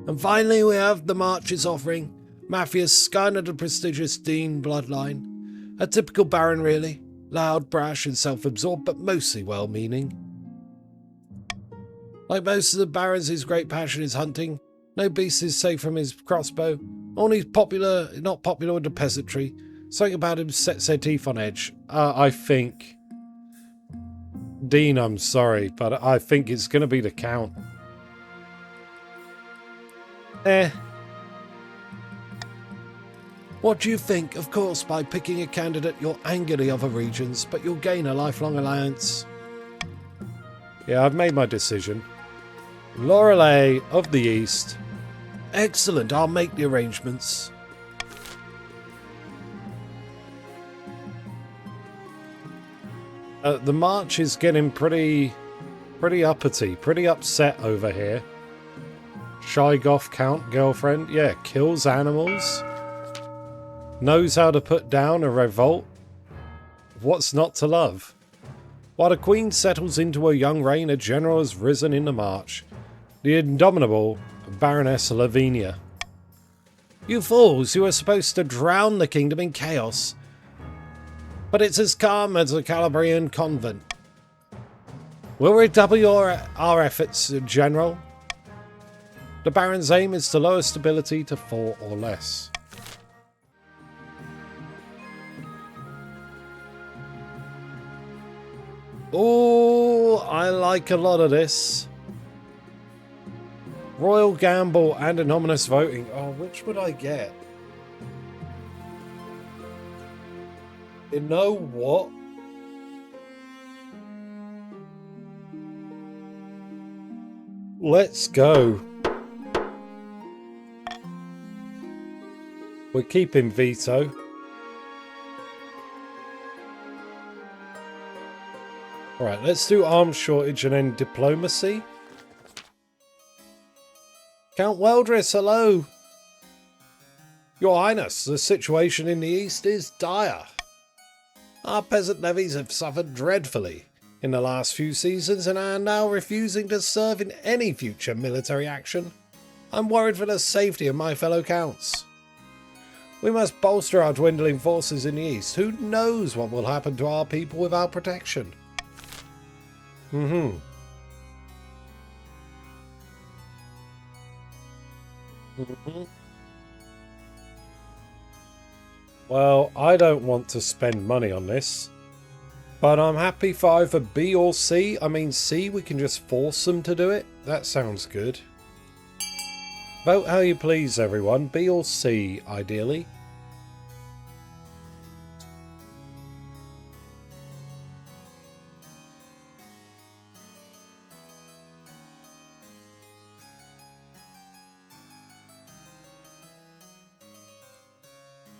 And finally we have the March's offering. Mafia's scion of the prestigious Dean bloodline. A typical baron, really. Loud, brash and self-absorbed, but mostly well-meaning. Like most of the barons, his great passion is hunting. No beast is safe from his crossbow. Only not popular with the peasantry. Something about him sets their teeth on edge. I think... Dean, I'm sorry, but I think it's going to be the Count. What do you think? Of course, by picking a candidate, you'll anger the other regions, but you'll gain a lifelong alliance. Yeah, I've made my decision. Lorelei of the East. Excellent, I'll make the arrangements. The march is getting pretty uppity, pretty upset over here. Shy goth Count girlfriend, yeah, kills animals. Knows how to put down a revolt. What's not to love? While the Queen settles into her young reign, a general has risen in the march. The indomitable Baroness Lavinia. You fools, you were supposed to drown the kingdom in chaos. But it's as calm as a Calabrian convent. We'll redouble our efforts, General. The Baron's aim is to lower stability to 4 or less. Oh, I like a lot of this. Royal gamble and anonymous voting. Oh, which would I get? You know what? Let's go. We're keeping veto. Alright, let's do arms shortage and then diplomacy. Count Weldris, hello. Your Highness, the situation in the east is dire. Our peasant levies have suffered dreadfully in the last few seasons and are now refusing to serve in any future military action. I'm worried for the safety of my fellow counts. We must bolster our dwindling forces in the east. Who knows what will happen to our people without protection? Well, I don't want to spend money on this. But I'm happy for either B or C. I mean, C, we can just force them to do it. That sounds good. Vote how you please, everyone. B or C, ideally.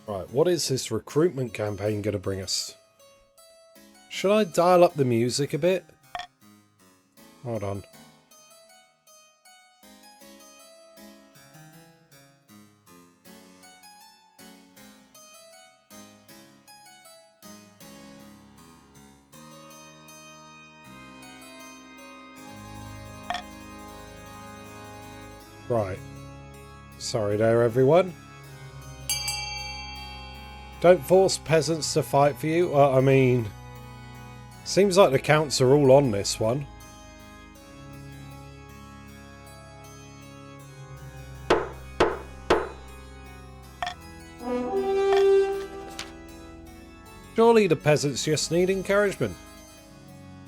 Right, what is this recruitment campaign going to bring us? Should I dial up the music a bit? Hold on. Right. Sorry there, everyone. Don't force peasants to fight for you. I mean, seems like the counts are all on this one. Surely the peasants just need encouragement.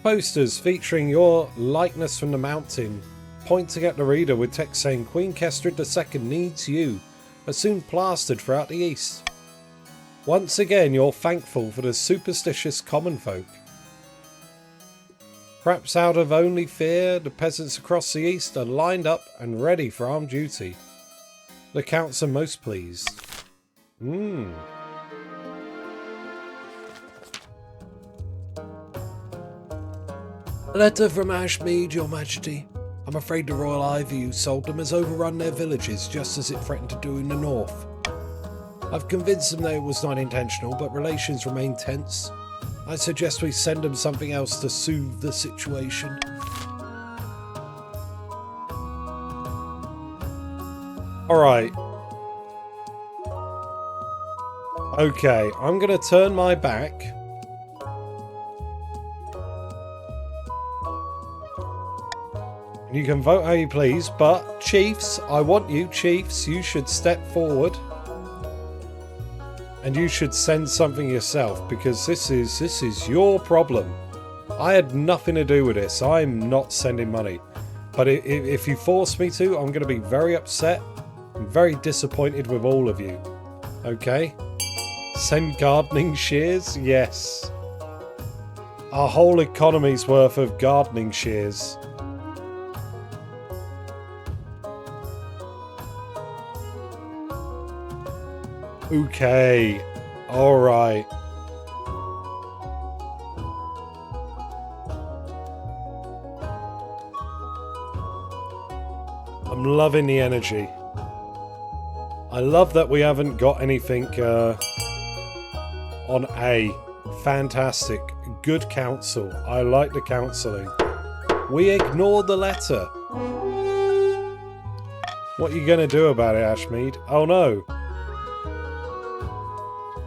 Posters featuring your likeness from the mountain, pointing at the reader with text saying Queen Kestryd II needs you, are soon plastered throughout the east. Once again, you're thankful for the superstitious common folk. Perhaps out of only fear, the peasants across the east are lined up and ready for armed duty. The counts are most pleased. A letter from Ashmead, Your Majesty. I'm afraid the Royal Ivy who sold them has overrun their villages just as it threatened to do in the north. I've convinced them that it was not intentional, but relations remain tense. I suggest we send them something else to soothe the situation. Alright. Okay, I'm going to turn my back. You can vote how you please, but chiefs, I want you, chiefs, you should step forward. And you should send something yourself, because this is your problem. I had nothing to do with this. I'm not sending money. But if you force me to, I'm going to be very upset. I'm very disappointed with all of you. Okay? Send gardening shears? Yes. Our whole economy's worth of gardening shears. Okay, alright. I'm loving the energy. I love that we haven't got anything on A. Fantastic. Good counsel. I like the counselling. We ignored the letter. What are you going to do about it, Ashmead? Oh no.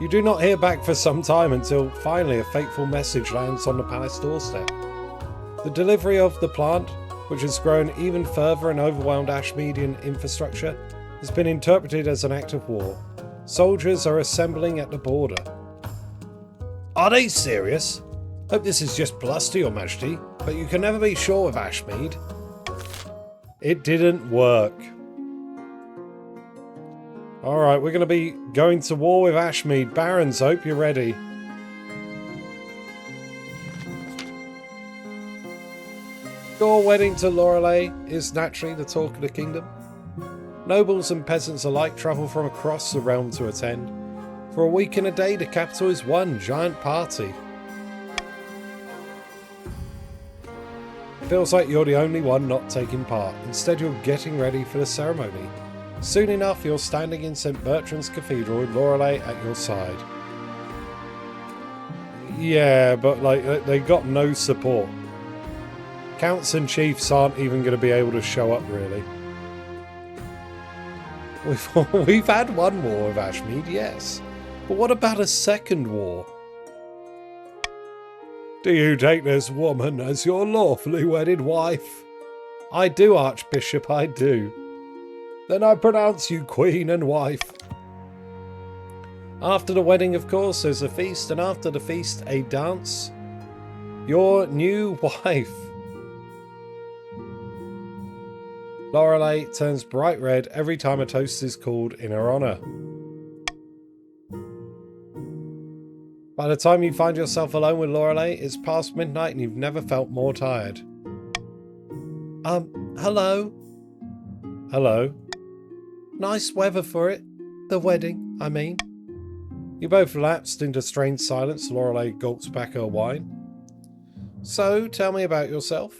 You do not hear back for some time until finally a fateful message lands on the palace doorstep. The delivery of the plant, which has grown even further and overwhelmed Ashmeadian infrastructure, has been interpreted as an act of war. Soldiers are assembling at the border. Are they serious? Hope this is just bluster, Your Majesty, but you can never be sure with Ashmead. It didn't work. Alright, we're going to be going to war with Ashmead. Barons, hope you're ready. Your wedding to Lorelei is naturally the talk of the kingdom. Nobles and peasants alike travel from across the realm to attend. For a week and a day, the capital is one giant party. It feels like you're the only one not taking part. Instead, you're getting ready for the ceremony. Soon enough, you're standing in St. Bertrand's Cathedral with Lorelei at your side. Yeah, but like they got no support. Counts and chiefs aren't even going to be able to show up, really. We've had one war with Ashmead, yes. But what about a second war? Do you take this woman as your lawfully wedded wife? I do, Archbishop, I do. Then I pronounce you queen and wife. After the wedding, of course, there's a feast, and after the feast, a dance. Your new wife. Lorelei turns bright red every time a toast is called in her honour. By the time you find yourself alone with Lorelei, it's past midnight and you've never felt more tired. Hello? Hello. Nice weather for it. The wedding, I mean. You both lapsed into strained silence. Lorelei gulps back her wine. So, tell me about yourself.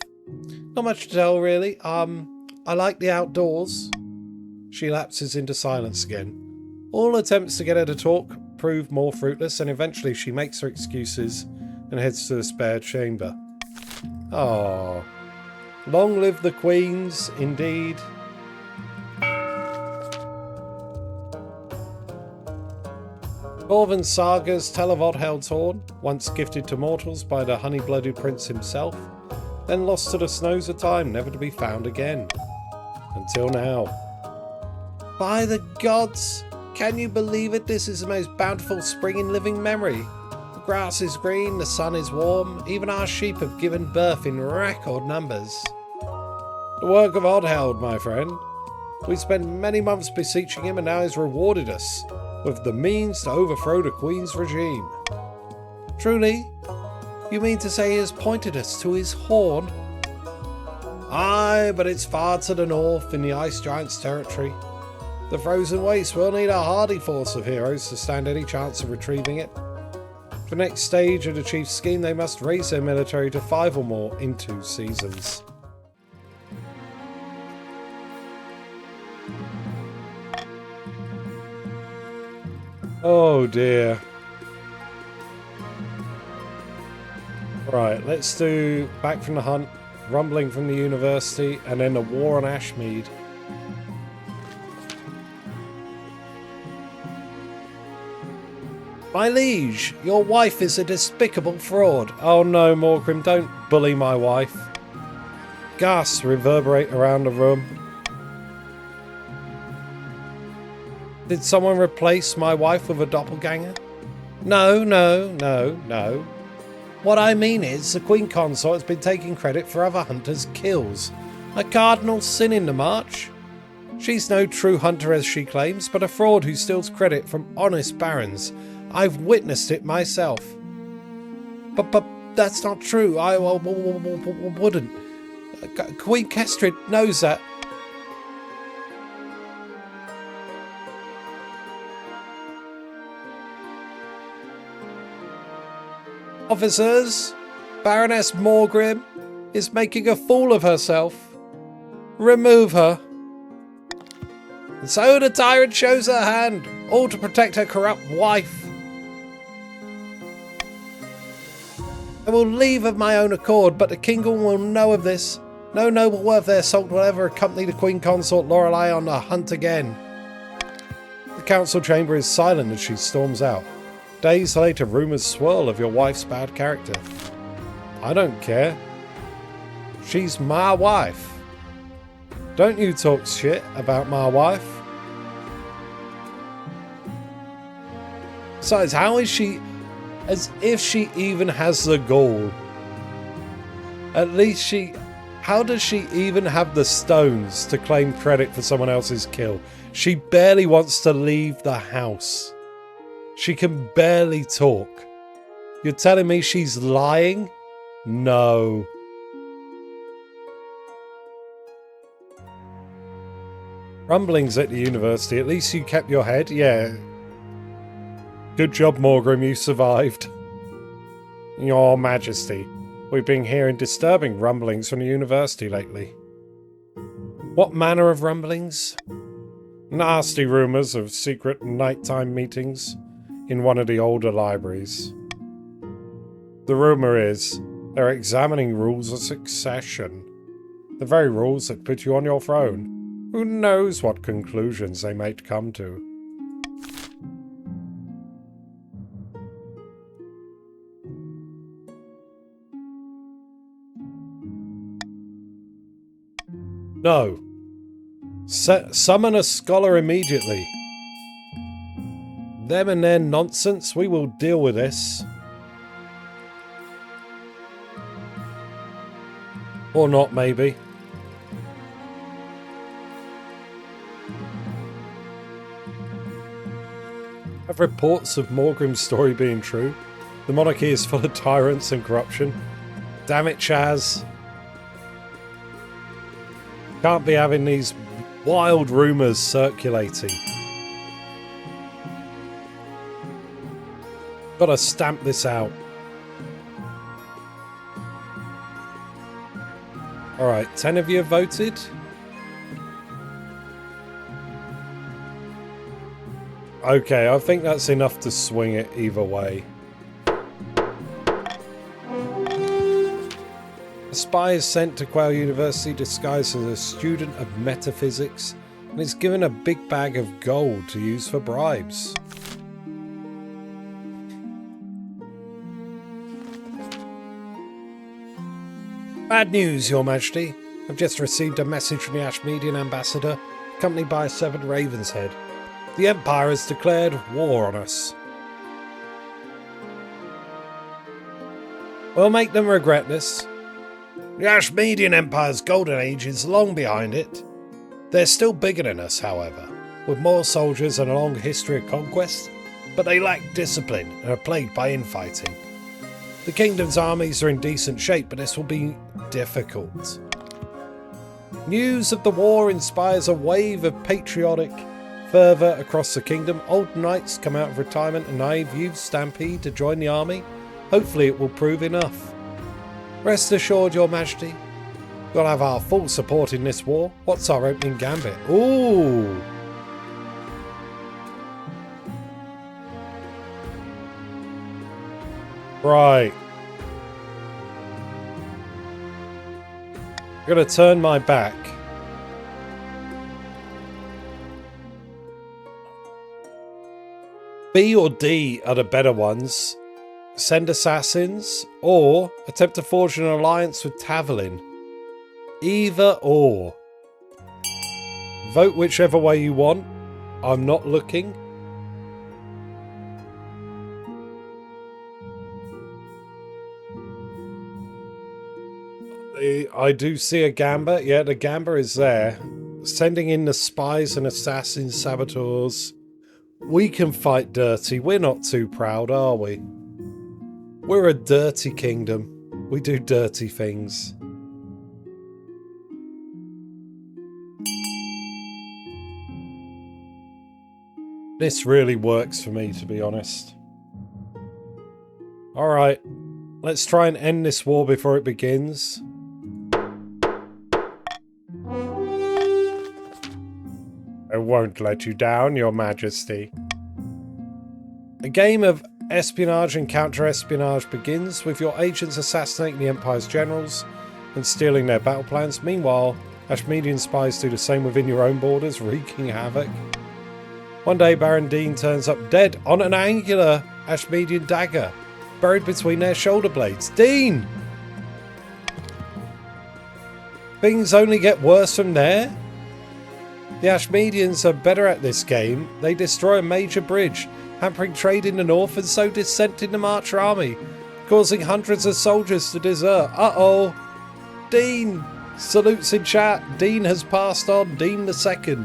Not much to tell, really. I like the outdoors. She lapses into silence again. All attempts to get her to talk prove more fruitless, and eventually she makes her excuses and heads to the spare chamber. Ah, long live the queens, indeed. Corvin sagas tell of Oddheld's horn, once gifted to mortals by the honey-blooded prince himself, then lost to the snows of time, never to be found again. Until now. By the gods! Can you believe it? This is the most bountiful spring in living memory. The grass is green, the sun is warm, even our sheep have given birth in record numbers. The work of Oddheld, my friend. We spent many months beseeching him, and now he's rewarded us with the means to overthrow the Queen's regime. Truly? You mean to say he has pointed us to his horn? Aye, but it's far to the north in the Ice Giant's territory. The frozen waste will need a hardy force of heroes to stand any chance of retrieving it. For the next stage of the Chief's scheme, they must raise their military to 5 or more in 2 seasons. Oh dear. Right, let's do Back from the Hunt, Rumbling from the University, and then the War on Ashmead. My liege, your wife is a despicable fraud. Oh no, Morgrim, don't bully my wife. Gasps reverberate around the room. Did someone replace my wife with a doppelganger? No, no, no, no. What I mean is, the Queen Consort has been taking credit for other hunters' kills. A cardinal sin in the march. She's no true hunter as she claims, but a fraud who steals credit from honest barons. I've witnessed it myself. But that's not true. I wouldn't. Queen Kestryd knows that. Officers, Baroness Morgrim is making a fool of herself. Remove her. And so the tyrant shows her hand, all to protect her corrupt wife. I will leave of my own accord, but the kingdom will know of this. No noble worth their salt will ever accompany the Queen Consort Lorelei on the hunt again. The council chamber is silent as she storms out. Days later, rumours swirl of your wife's bad character. I don't care. She's my wife. Don't you talk shit about my wife. Besides, how is she... as if she even has the gall. At least she... how does she even have the stones to claim credit for someone else's kill? She barely wants to leave the house. She can barely talk. You're telling me she's lying? No. Rumblings at the university. At least you kept your head. Yeah. Good job, Morgrim. You survived. Your Majesty, we've been hearing disturbing rumblings from the university lately. What manner of rumblings? Nasty rumours of secret nighttime meetings in one of the older libraries. The rumour is they're examining rules of succession. The very rules that put you on your throne. Who knows what conclusions they might come to. No. Summon a scholar immediately. Them and their nonsense, we will deal with this. Or not, maybe. Have reports of Morgrim's story being true. The monarchy is full of tyrants and corruption. Damn it, Chaz. Can't be having these wild rumours circulating. Gotta stamp this out. Alright, 10 of you have voted. Okay, I think that's enough to swing it either way. A spy is sent to Quail University disguised as a student of metaphysics and is given a big bag of gold to use for bribes. Bad news, Your Majesty. I've just received a message from the Ashmedian ambassador, accompanied by a severed raven's head. The Empire has declared war on us. We'll make them regret this. The Ashmedian Empire's golden age is long behind it. They're still bigger than us, however, with more soldiers and a long history of conquest, but they lack discipline and are plagued by infighting. The kingdom's armies are in decent shape, but this will be difficult. News of the war inspires a wave of patriotic fervour across the kingdom. Old knights come out of retirement and naive youths stampede to join the army. Hopefully it will prove enough. Rest assured, Your Majesty, you'll have our full support in this war. What's our opening gambit? Ooh! Right. I'm gonna turn my back. B or D are the better ones. Send assassins or attempt to forge an alliance with Tavolin. Either or. Vote whichever way you want. I'm not looking. I do see a gambit. Yeah, the gambit is there. Sending in the spies and assassins, saboteurs. We can fight dirty. We're not too proud, are we? We're a dirty kingdom. We do dirty things. This really works for me, to be honest. Alright. Let's try and end this war before it begins. I won't let you down, Your Majesty. A game of espionage and counter-espionage begins with your agents assassinating the Empire's generals and stealing their battle plans. Meanwhile, Ashmedian spies do the same within your own borders, wreaking havoc. One day, Baron Dean turns up dead on an angular Ashmedian dagger, buried between their shoulder blades. Dean! Things only get worse from there? The Ashmedians are better at this game. They destroy a major bridge, hampering trade in the north, and so dissent in the March army, causing hundreds of soldiers to desert. Uh-oh! Dean! Salutes in chat. Dean has passed on. Dean II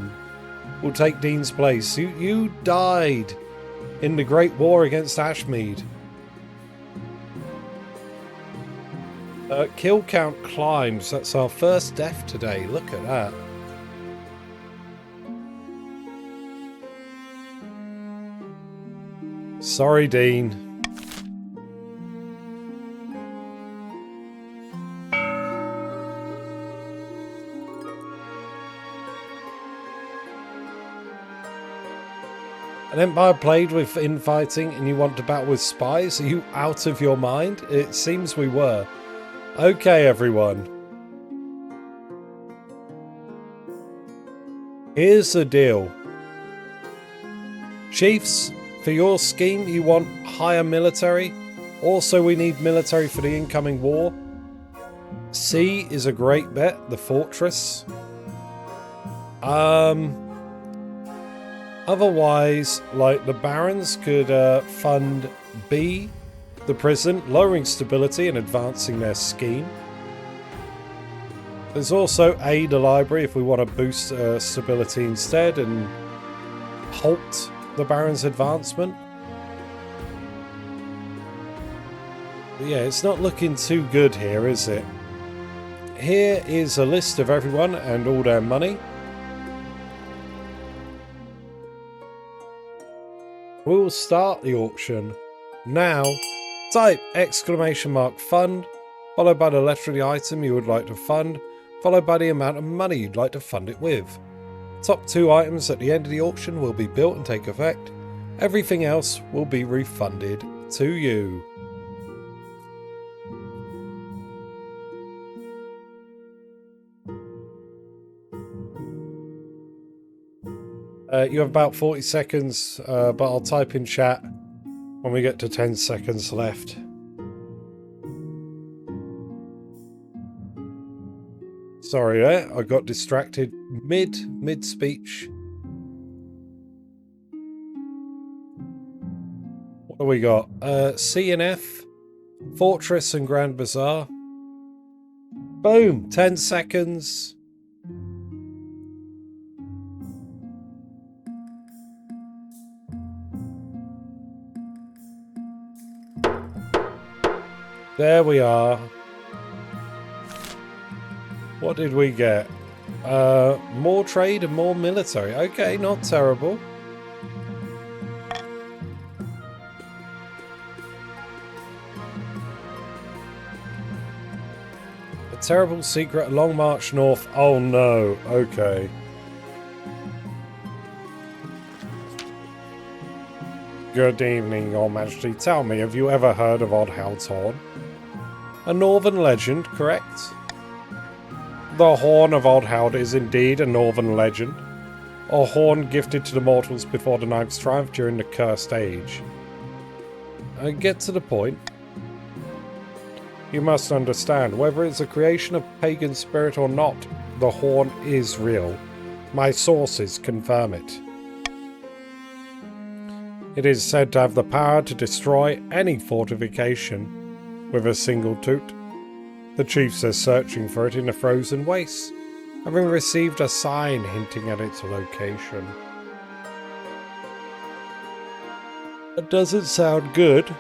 will take Dean's place. You died in the Great War against Ashmead. Kill count climbs. That's our first death today. Look at that. Sorry, Dean. An empire plagued with infighting and you want to battle with spies? Are you out of your mind? It seems we were. Okay, everyone. Here's the deal. Chiefs, for your scheme, you want higher military. Also, we need military for the incoming war. C is a great bet, the fortress. I'm Otherwise, like, the barons could fund B, the prison, lowering stability and advancing their scheme. There's also A, the library, if we want to boost stability instead and halt the barons' advancement. But yeah, it's not looking too good here, is it? Here is a list of everyone and all their money. We will start the auction now. Type !fund, followed by the letter of the item you would like to fund, followed by the amount of money you'd like to fund it with. Top 2 items at the end of the auction will be built and take effect. Everything else will be refunded to you. You have about 40 seconds, but I'll type in chat when we get to 10 seconds left. Sorry, I got distracted mid-speech. What do we got? C and F, Fortress and Grand Bazaar. Boom! 10 seconds. There we are. What did we get? More trade and more military. Okay, not terrible. A terrible secret, a long march north. Oh no, okay. Good evening, Your Majesty. Tell me, have you ever heard of Oddhound's Horn? A northern legend, correct? The Horn of Oddhound is indeed a northern legend. A horn gifted to the mortals before the Knights triumphed during the Cursed Age. Get to the point. You must understand, whether it's a creation of pagan spirit or not, the horn is real. My sources confirm it. It is said to have the power to destroy any fortification with a single toot. The chiefs are searching for it in the frozen wastes, having received a sign hinting at its location. That doesn't sound good.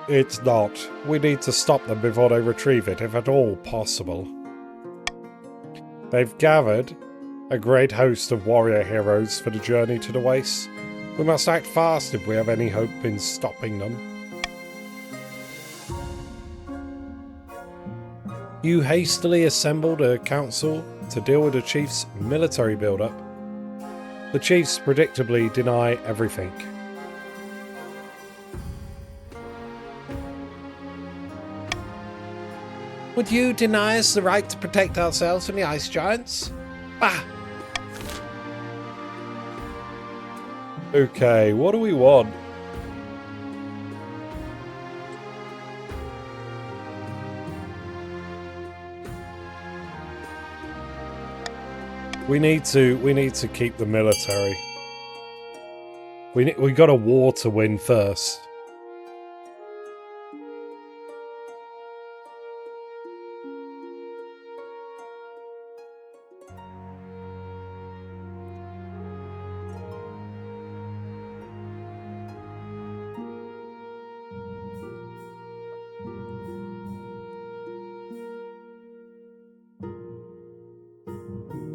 It's not. We need to stop them before they retrieve it, if at all possible. They've gathered a great host of warrior heroes for the journey to the wastes. We must act fast if we have any hope in stopping them. You hastily assembled a council to deal with the chief's military build-up. The chiefs predictably deny everything. Would you deny us the right to protect ourselves from the ice giants? Ah! Okay, what do we want? We need to keep the military. We got a war to win first.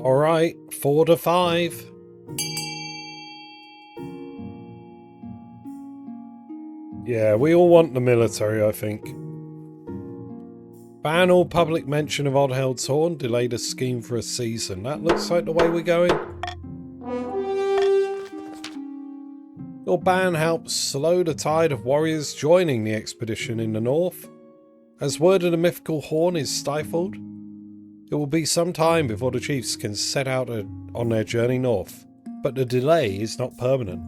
Alright, 4 to 5. Yeah, we all want the military, I think. Ban all public mention of Oddhound's Horn, delay the scheme for a season. That looks like the way we're going. Your ban helps slow the tide of warriors joining the expedition in the north. As word of the mythical horn is stifled, it will be some time before the chiefs can set out on their journey north, but the delay is not permanent.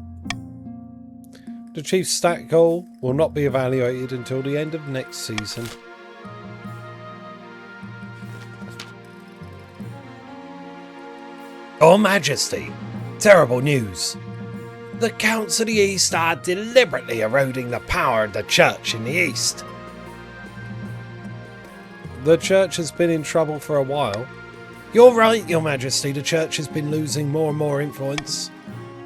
The chief's stat goal will not be evaluated until the end of next season. Your Majesty, Terrible news. The Counts of the East are deliberately eroding the power of the Church in the East. The Church has been in trouble for a while. You're right, Your Majesty. The Church has been losing more and more influence.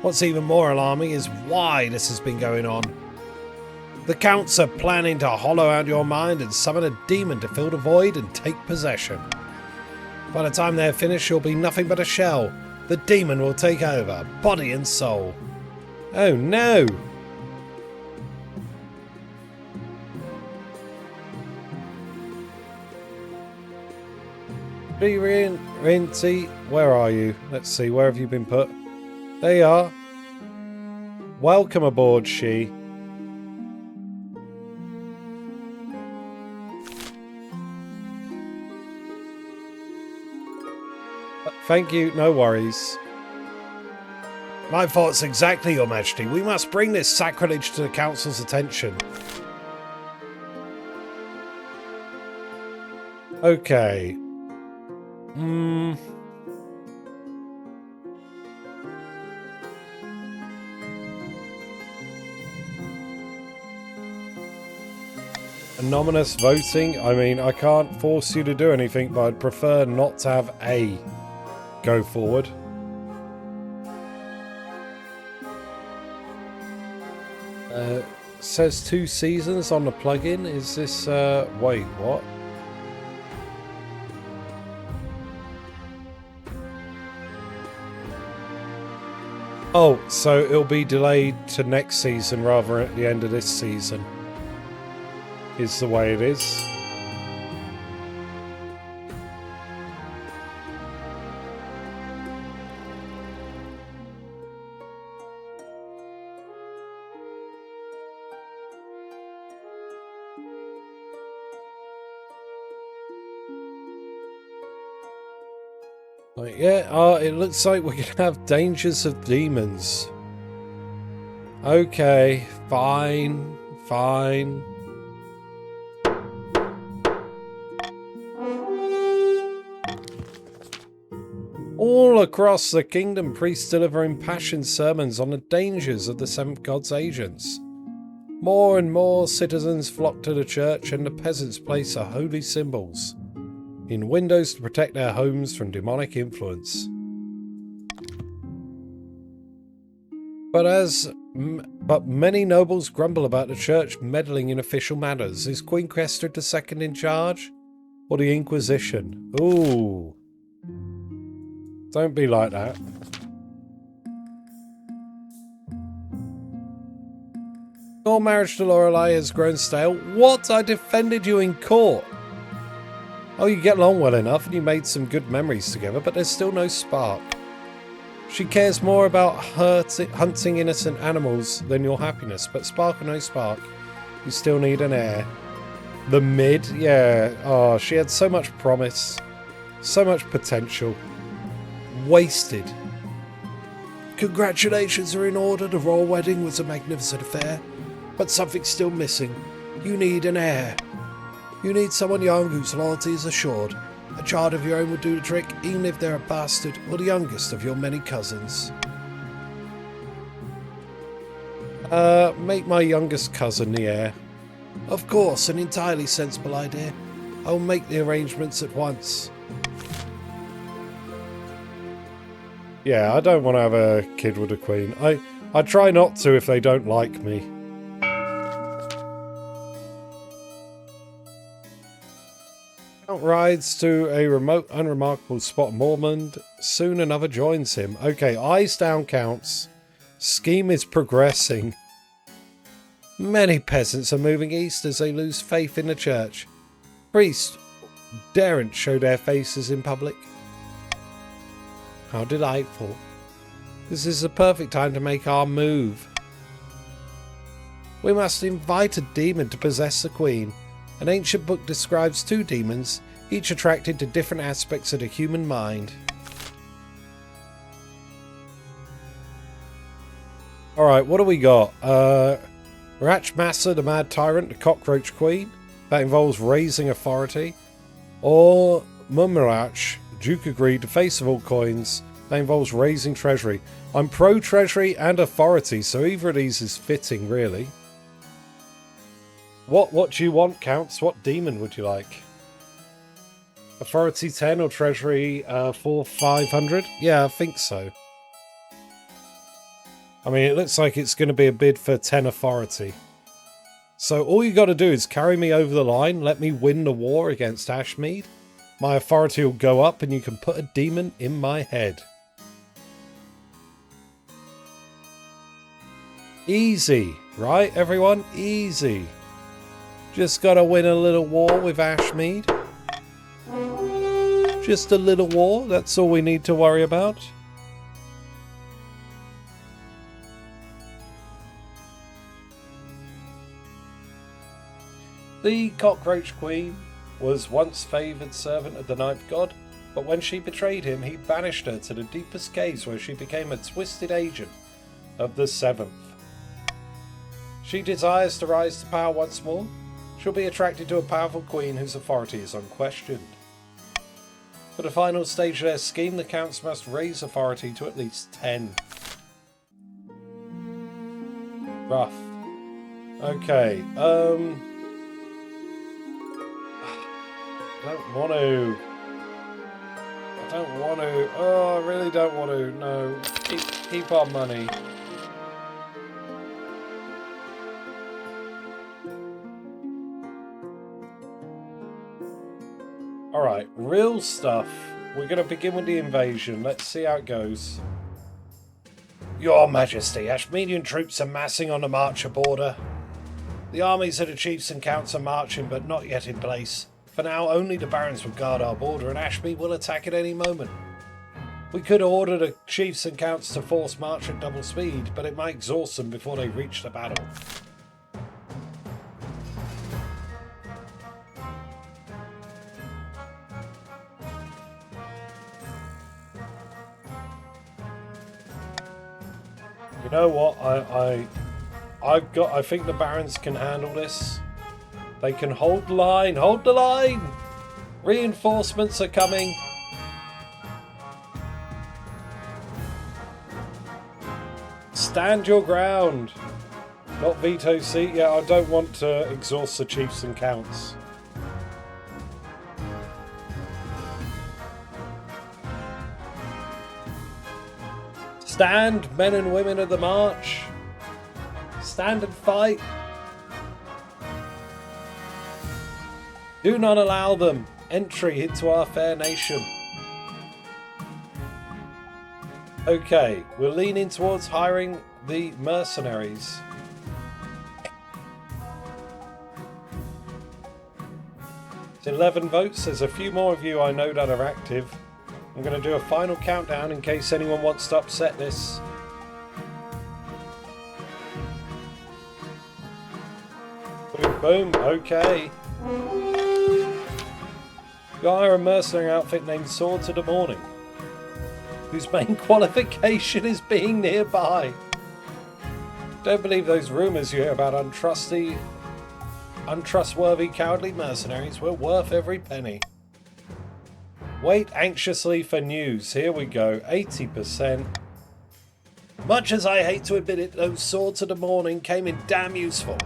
What's even more alarming is why this has been going on. The Counts are planning to hollow out your mind and summon a demon to fill the void and take possession. By the time they're finished, you'll be nothing but a shell. The demon will take over, body and soul. Oh no! Rinty, where are you? Let's see, where have you been put? There you are. Welcome aboard, she. Thank you, no worries. My thoughts exactly, Your Majesty. We must bring this sacrilege to the Council's attention. Okay. Anonymous voting? I mean, I can't force you to do anything, but I'd prefer not to have A go forward. Says 2 seasons on the plugin. Is this, wait, what? Oh, so it'll be delayed to next season rather than at the end of this season. Is the way it is. Yeah, it looks like we're going to have dangers of demons. Okay, fine, fine. All across the kingdom, priests deliver impassioned sermons on the dangers of the Seventh God's agents. More and more citizens flock to the church, and the peasants place their holy symbols in windows to protect their homes from demonic influence. But many nobles grumble about the church meddling in official matters. Is Queen Kestryd the second in charge? Or the Inquisition? Ooh. Don't be like that. Your marriage to Lorelei has grown stale. What? I defended you in court. Oh, you get along well enough and you made some good memories together, but there's still no spark. She cares more about hunting innocent animals than your happiness, but spark or no spark, you still need an heir. The mid? Yeah. Oh, she had so much promise. So much potential. Wasted. Congratulations are in order. The royal wedding was a magnificent affair, but something's still missing. You need an heir. You need someone young whose loyalty is assured. A child of your own would do the trick, even if they're a bastard or the youngest of your many cousins. Make my youngest cousin the heir. Of course, an entirely sensible idea. I will make the arrangements at once. Yeah, I don't want to have a kid with a queen. I try not to if they don't like me. Count rides to a remote, unremarkable spot in Mormond. Soon another joins him. Okay, eyes down, Counts. Scheme is progressing. Many peasants are moving east as they lose faith in the church. Priests daren't show their faces in public. How delightful. This is the perfect time to make our move. We must invite a demon to possess the queen. An ancient book describes 2 demons, each attracted to different aspects of the human mind. Alright, what do we got? Ratch Massa, the Mad Tyrant, the Cockroach Queen. That involves raising authority. Or Mumrach, Duke Agreed, the Face of All Coins, That involves raising treasury. I'm pro-treasury and authority, so either of these is fitting, really. What do you want, Counts? What demon would you like? Authority 10 or treasury 500? Yeah, I think so. I mean, it looks like it's going to be a bid for 10 authority. So all you got to do is carry me over the line, let me win the war against Ashmead. My authority will go up and you can put a demon in my head. Easy, right everyone? Easy. Just got to win a little war with Ashmead. Just a little war, that's all we need to worry about. The Cockroach Queen was once favoured servant of the Ninth God, but when she betrayed him, he banished her to the deepest caves where she became a twisted agent of the Seventh. She desires to rise to power once more. She'll be attracted to a powerful queen whose authority is unquestioned. For the final stage of their scheme, the Counts must raise authority to at least 10. Rough. Okay, I don't want to. I don't want to. Oh, I really don't want to. No. Keep our money. Alright, real stuff. We're going to begin with the invasion. Let's see how it goes. Your Majesty, Ashmedian troops are massing on the Marcher border. The armies of the chiefs and counts are marching, but not yet in place. For now, only the barons will guard our border, and Ashmead will attack at any moment. We could order the chiefs and counts to force march at double speed, but it might exhaust them before they reach the battle. You know what? I think the barons can handle this. They can hold the line. Hold the line! Reinforcements are coming. Stand your ground. Not veto seat. Yeah, I don't want to exhaust the chiefs and counts. Stand, men and women of the march. Stand and fight. Do not allow them entry into our fair nation. Okay, we're leaning towards hiring the mercenaries. It's 11 votes. There's a few more of you I know that are active. I'm going to do a final countdown in case anyone wants to upset this. Boom, boom, okay. You hire a mercenary outfit named Swords of the Morning, whose main qualification is being nearby. Don't believe those rumours you hear about untrustworthy, cowardly mercenaries. We're worth every penny. Wait anxiously for news. Here we go. 80%. Much as I hate to admit it, those Swords of the Morning came in damn useful.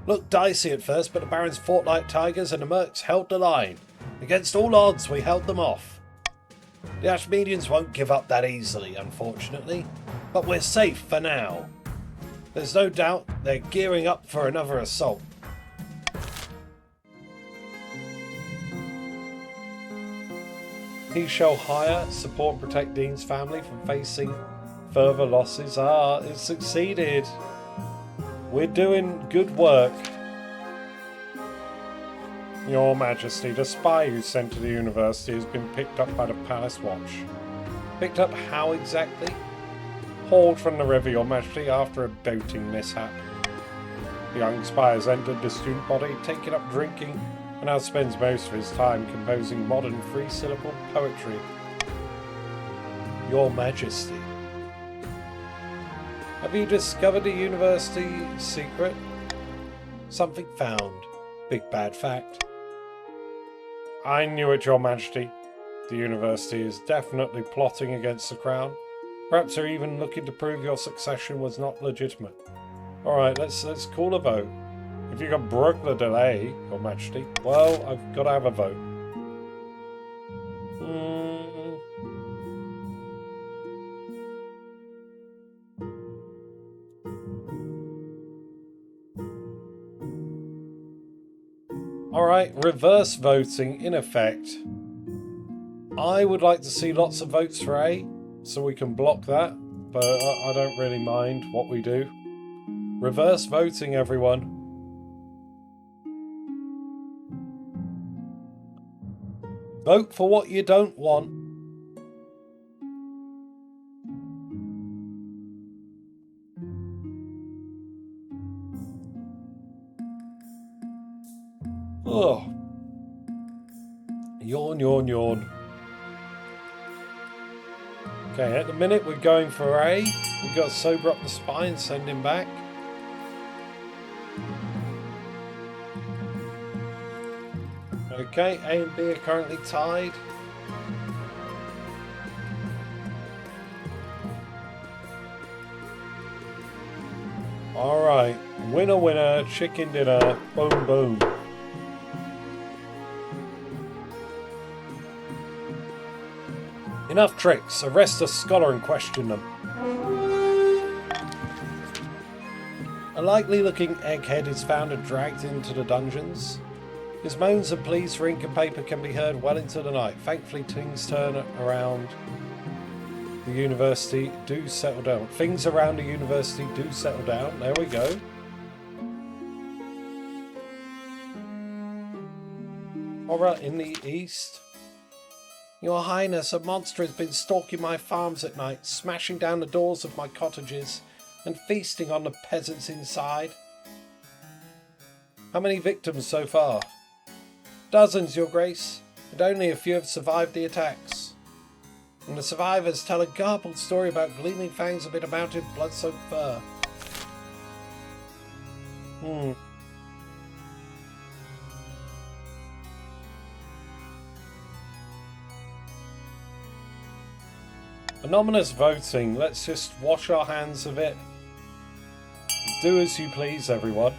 Looked dicey at first, but the barons fought like tigers and the mercs held the line. Against all odds, we held them off. The Ashmedians won't give up that easily, unfortunately, but we're safe for now. There's no doubt they're gearing up for another assault. He shall hire, support and protect Dean's family from facing further losses. Ah, it succeeded. We're doing good work. Your Majesty, the spy you sent to the university has been picked up by the Palace Watch. Picked up how exactly? Hauled from the river, Your Majesty, after a boating mishap. The young spy has entered the student body, taken up drinking, and now spends most of his time composing modern three-syllable poetry. Your Majesty. Have you discovered the university secret? Something found. Big bad fact. I knew it, Your Majesty. The university is definitely plotting against the crown. Perhaps they're even looking to prove your succession was not legitimate. Alright, let's call a vote. If you can brook the delay, Your Majesty, well, I've got to have a vote. Alright, reverse voting in effect. I would like to see lots of votes for A, so we can block that, but I don't really mind what we do. Reverse voting, everyone. Vote for what you don't want. Oh. Yawn, yawn, yawn. Okay, at the minute we're going for A. We've got to sober up the spine, send him back. Okay, A and B are currently tied. Alright, winner winner, chicken dinner, boom boom. Enough tricks, arrest the scholar and question them. A likely looking egghead is found and dragged into the dungeons. His moans and pleas for ink and paper can be heard well into the night. Thankfully, things turn around the university do settle down. Things around the university do settle down. There we go. Horror in the east. Your Highness, a monster has been stalking my farms at night, smashing down the doors of my cottages and feasting on the peasants inside. How many victims so far? Dozens, Your Grace, and only a few have survived the attacks. And the survivors tell a garbled story about gleaming fangs amid a mountain blood-soaked fur. Anonymous voting. Let's just wash our hands of it. Do as you please, everyone.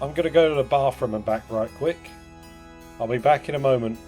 I'm going to go to the bathroom and back right quick. I'll be back in a moment.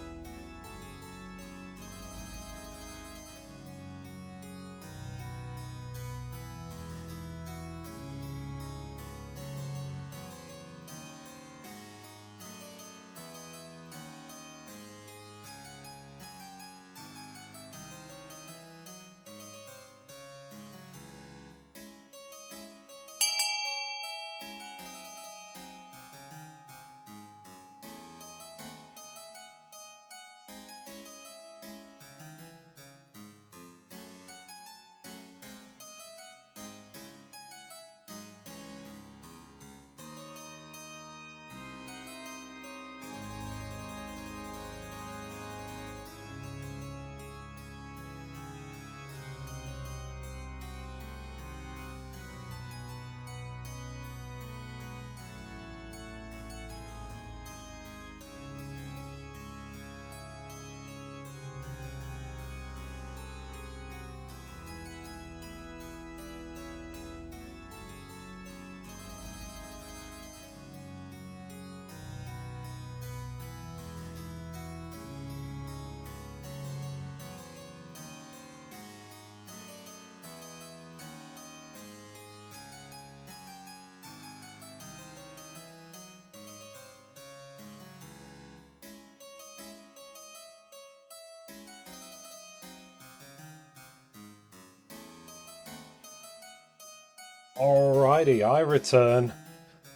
Alrighty, I return.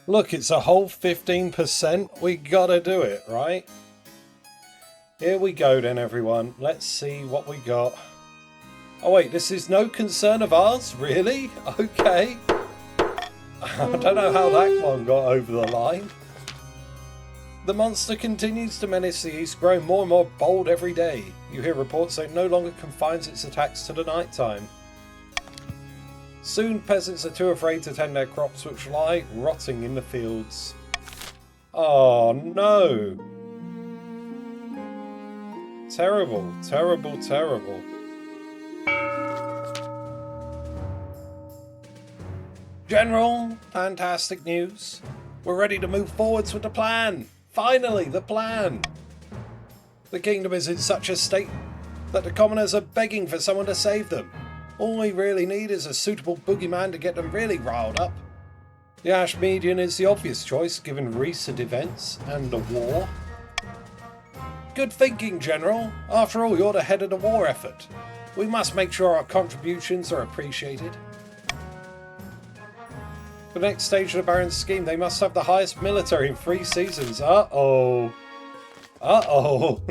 Look, it's a whole 15%. We gotta do it, right? Here we go then, everyone. Let's see what we got. Oh wait, this is no concern of ours? Really? Okay. I don't know how that one got over the line. The monster continues to menace the east, growing more and more bold every day. You hear reports that it no longer confines its attacks to the night time. Soon peasants are too afraid to tend their crops, which lie rotting in the fields. Oh no! Terrible, terrible, terrible. General, fantastic news. We're ready to move forwards with the plan. Finally, the plan. The kingdom is in such a state that the commoners are begging for someone to save them. All we really need is a suitable boogeyman to get them really riled up. The Ashmedian is the obvious choice given recent events and the war. Good thinking, General. After all, you're the head of the war effort. We must make sure our contributions are appreciated. For the next stage of the Baron's scheme, they must have the highest military in 3 seasons. Uh-oh. Uh-oh.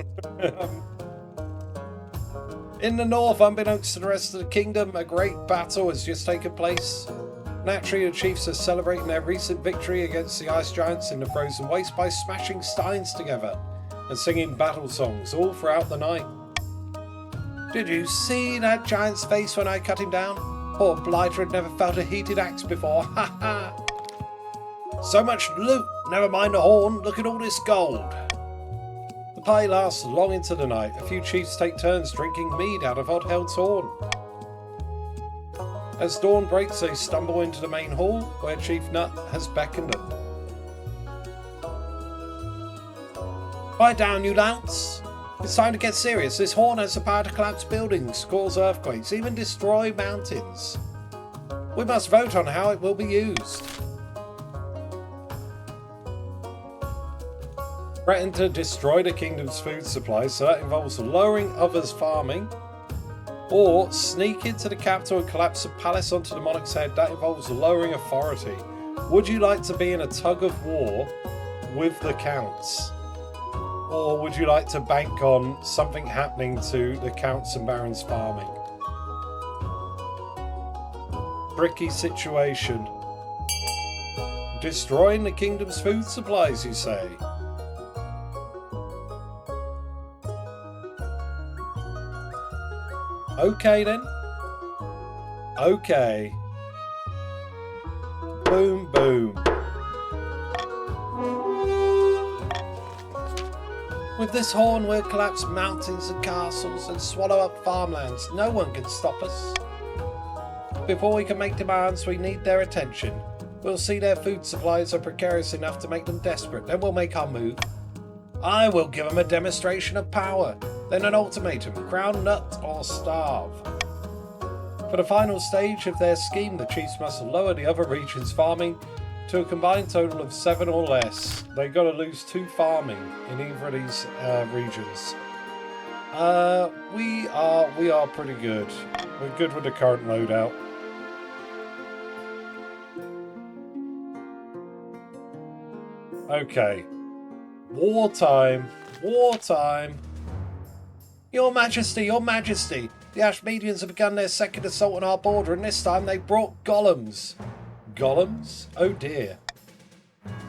In the north, unbeknownst to the rest of the kingdom, a great battle has just taken place. Naturally, the chiefs are celebrating their recent victory against the ice giants in the frozen waste by smashing steins together and singing battle songs all throughout the night. Did you see that giant's face when I cut him down? Poor blighter had never felt a heated axe before. Ha ha! So much loot! Never mind the horn, look at all this gold! The party lasts long into the night. A few chiefs take turns drinking mead out of Odd-Held's horn. As dawn breaks, they stumble into the main hall, where Chief Nut has beckoned them. Quiet down, you louts! It's time to get serious. This horn has the power to collapse buildings, cause earthquakes, even destroy mountains. We must vote on how it will be used. Threaten to destroy the kingdom's food supply, so that involves lowering others' farming. Or sneak into the capital and collapse the palace onto the monarch's head. That involves lowering authority. Would you like to be in a tug of war with the counts? Or would you like to bank on something happening to the counts and barons' farming? Tricky situation. Destroying the kingdom's food supplies, you say? Okay then. Okay. Boom, boom. With this horn, we'll collapse mountains and castles and swallow up farmlands. No one can stop us. Before we can make demands, we need their attention. We'll see their food supplies are precarious enough to make them desperate. Then we'll make our move. I will give them a demonstration of power. Then an ultimatum. Crown Nut or starve. For the final stage of their scheme, the chiefs must lower the other regions' farming to a combined total of 7 or less. They've got to lose 2 farming in either of these regions. We are pretty good. We're good with the current loadout. Okay. Wartime. Wartime. Your Majesty, Your Majesty. The Ashmedians have begun their second assault on our border, and this time they brought golems. Golems? Oh dear.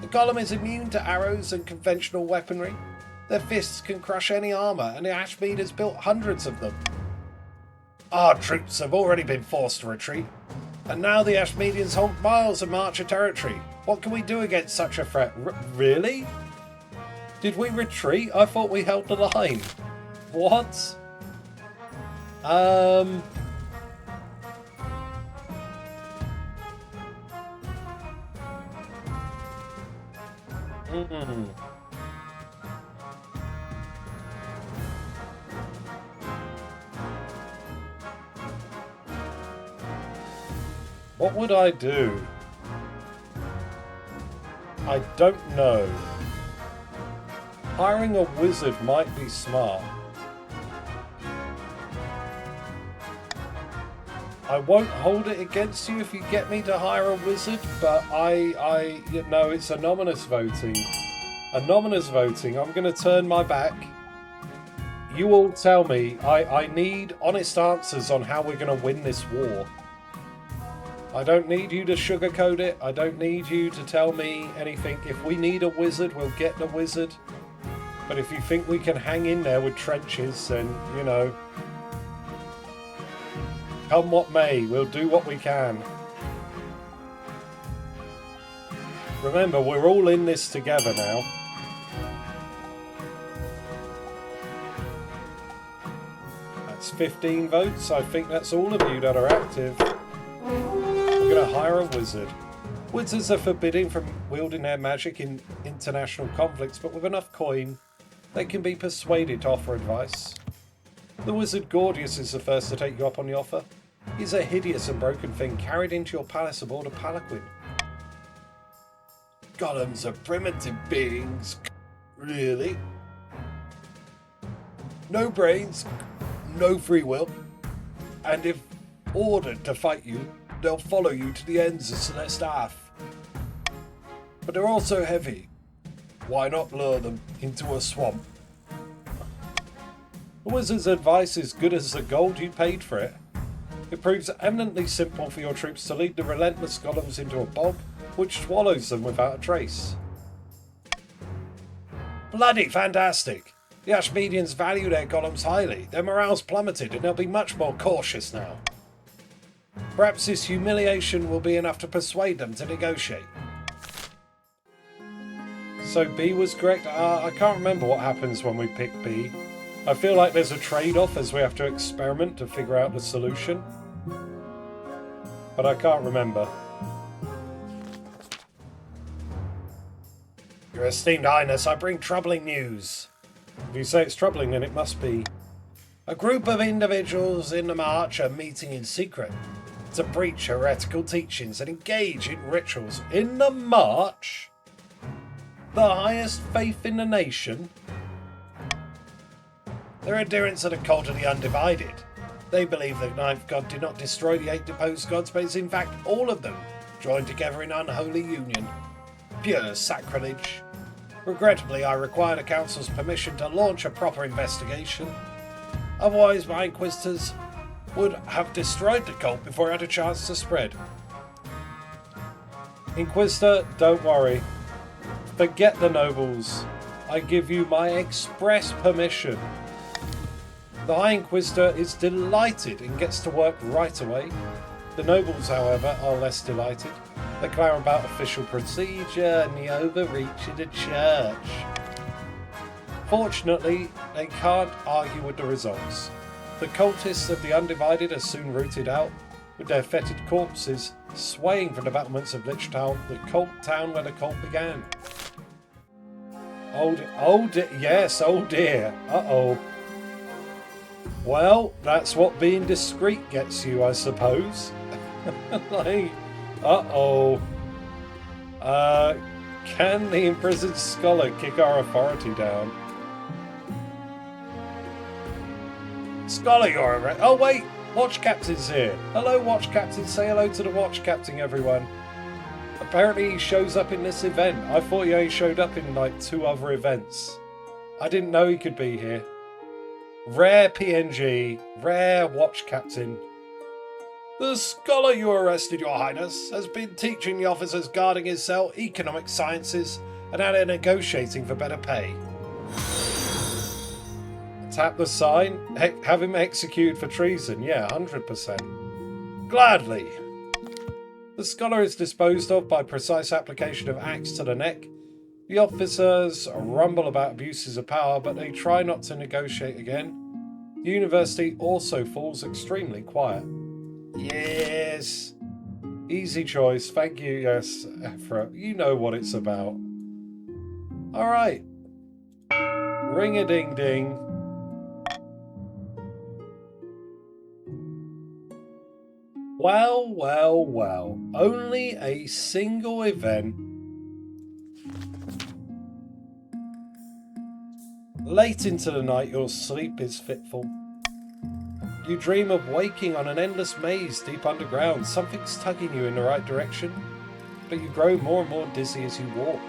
The golem is immune to arrows and conventional weaponry. Their fists can crush any armour, and the Ashmedians built hundreds of them. Our troops have already been forced to retreat, and now the Ashmedians hold miles of marcher territory. What can we do against such a threat? Really? Did we retreat? I thought we held the line. What? What would I do? I don't know. Hiring a wizard might be smart. I won't hold it against you if you get me to hire a wizard, but you know, it's anonymous voting. Anonymous voting. I'm going to turn my back. You all tell me. I need honest answers on how we're going to win this war. I don't need you to sugarcoat it. I don't need you to tell me anything. If we need a wizard, we'll get the wizard. But if you think we can hang in there with trenches, then, you know, come what may, we'll do what we can. Remember, we're all in this together now. 15 votes. I think that's all of you that are active. We're going to hire a wizard. Wizards are forbidden from wielding their magic in international conflicts, but with enough coin, they can be persuaded to offer advice. The wizard Gordius is the first to take you up on the offer. He's a hideous and broken thing carried into your palace aboard a palanquin. Golems are primitive beings. Really? No brains, no free will, and if ordered to fight you, they'll follow you to the ends of Celeste Earth. But they're also heavy. Why not lure them into a swamp? The wizard's advice is good as the gold you paid for it. It proves eminently simple for your troops to lead the relentless golems into a bog, which swallows them without a trace. Bloody fantastic! The Ashmedians value their golems highly. Their morale's plummeted and they'll be much more cautious now. Perhaps this humiliation will be enough to persuade them to negotiate. So B was correct. I can't remember what happens when we pick B. I feel like there's a trade-off as we have to experiment to figure out the solution. But I can't remember. Your esteemed highness, I bring troubling news. If you say it's troubling, then it must be. A group of individuals in the march are meeting in secret to preach heretical teachings and engage in rituals in the march. The highest faith in the nation. Their adherents are the cult of the undivided. They believe the ninth god did not destroy the 8 deposed gods, but is in fact all of them joined together in unholy union. Pure sacrilege. Regrettably, I require the council's permission to launch a proper investigation. Otherwise, my inquisitors would have destroyed the cult before it had a chance to spread. Inquisitor, don't worry. Forget the nobles. I give you my express permission. The High Inquisitor is delighted and gets to work right away. The nobles, however, are less delighted. They clamour about official procedure and the overreach of the church. Fortunately, they can't argue with the results. The cultists of the Undivided are soon rooted out, with their fetid corpses swaying from the battlements of Lich Town, the cult town where the cult began. Oh dear. Uh-oh. Well, that's what being discreet gets you, I suppose. Like, uh-oh. Can the imprisoned scholar kick our authority down? Scholar, you're a... Oh, wait! Watch Captain's here. Hello, Watch Captain. Say hello to the Watch Captain, everyone. Apparently he shows up in this event. I thought he only showed up in, like, 2 other events. I didn't know he could be here. Rare PNG. Rare Watch Captain. The scholar you arrested, Your Highness, has been teaching the officers guarding his cell economic sciences and how they're negotiating for better pay. Tap the sign. Have him executed for treason. Yeah, 100%. Gladly. The scholar is disposed of by precise application of axe to the neck. The officers rumble about abuses of power, but they try not to negotiate again. The university also falls extremely quiet. Yes. Easy choice. Thank you. Yes, Ephra. You know what it's about. Alright. Ring-a-ding-ding. Well. Only a single event. Late into the night, your sleep is fitful. You dream of waking on an endless maze deep underground. Something's tugging you in the right direction, but you grow more and more dizzy as you walk.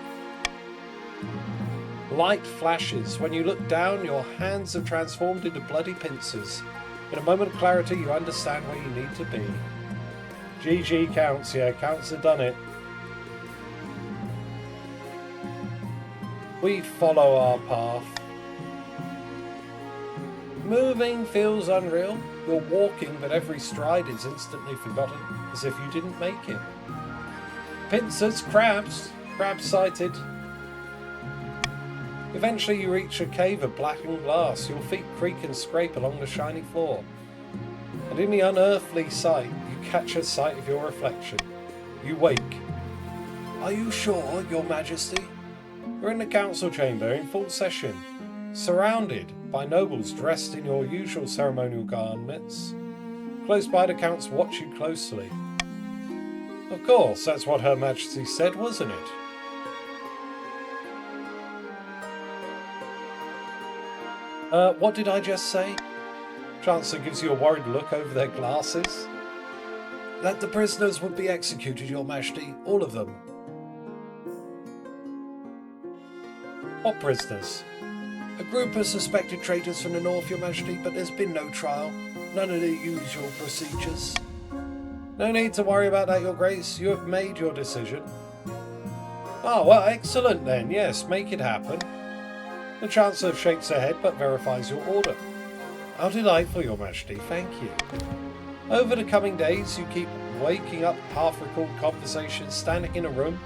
Light flashes. When you look down, your hands have transformed into bloody pincers. In a moment of clarity, you understand where you need to be. GG counts, yeah, counts have done it. We follow our path. Moving feels unreal. You're walking, but every stride is instantly forgotten, as if you didn't make it. Pincers, crabs sighted. Eventually you reach a cave of blackened glass. Your feet creak and scrape along the shiny floor. And in the unearthly sight, you catch a sight of your reflection. You wake. Are you sure, Your Majesty? You're in the council chamber in full session, surrounded by nobles dressed in your usual ceremonial garments. Close by, the counts watch you closely. Of course, that's what Her Majesty said, wasn't it? What did I just say? Chancellor gives you a worried look over their glasses. That the prisoners would be executed, Your Majesty. All of them. What prisoners? A group of suspected traitors from the north, Your Majesty, but there's been no trial. None of the usual procedures. No need to worry about that, Your Grace. You have made your decision. Oh, well, excellent then. Yes, make it happen. The Chancellor shakes her head but verifies your order. How delightful, Your Majesty. Thank you. Over the coming days, you keep waking up half-recalled conversations, standing in a room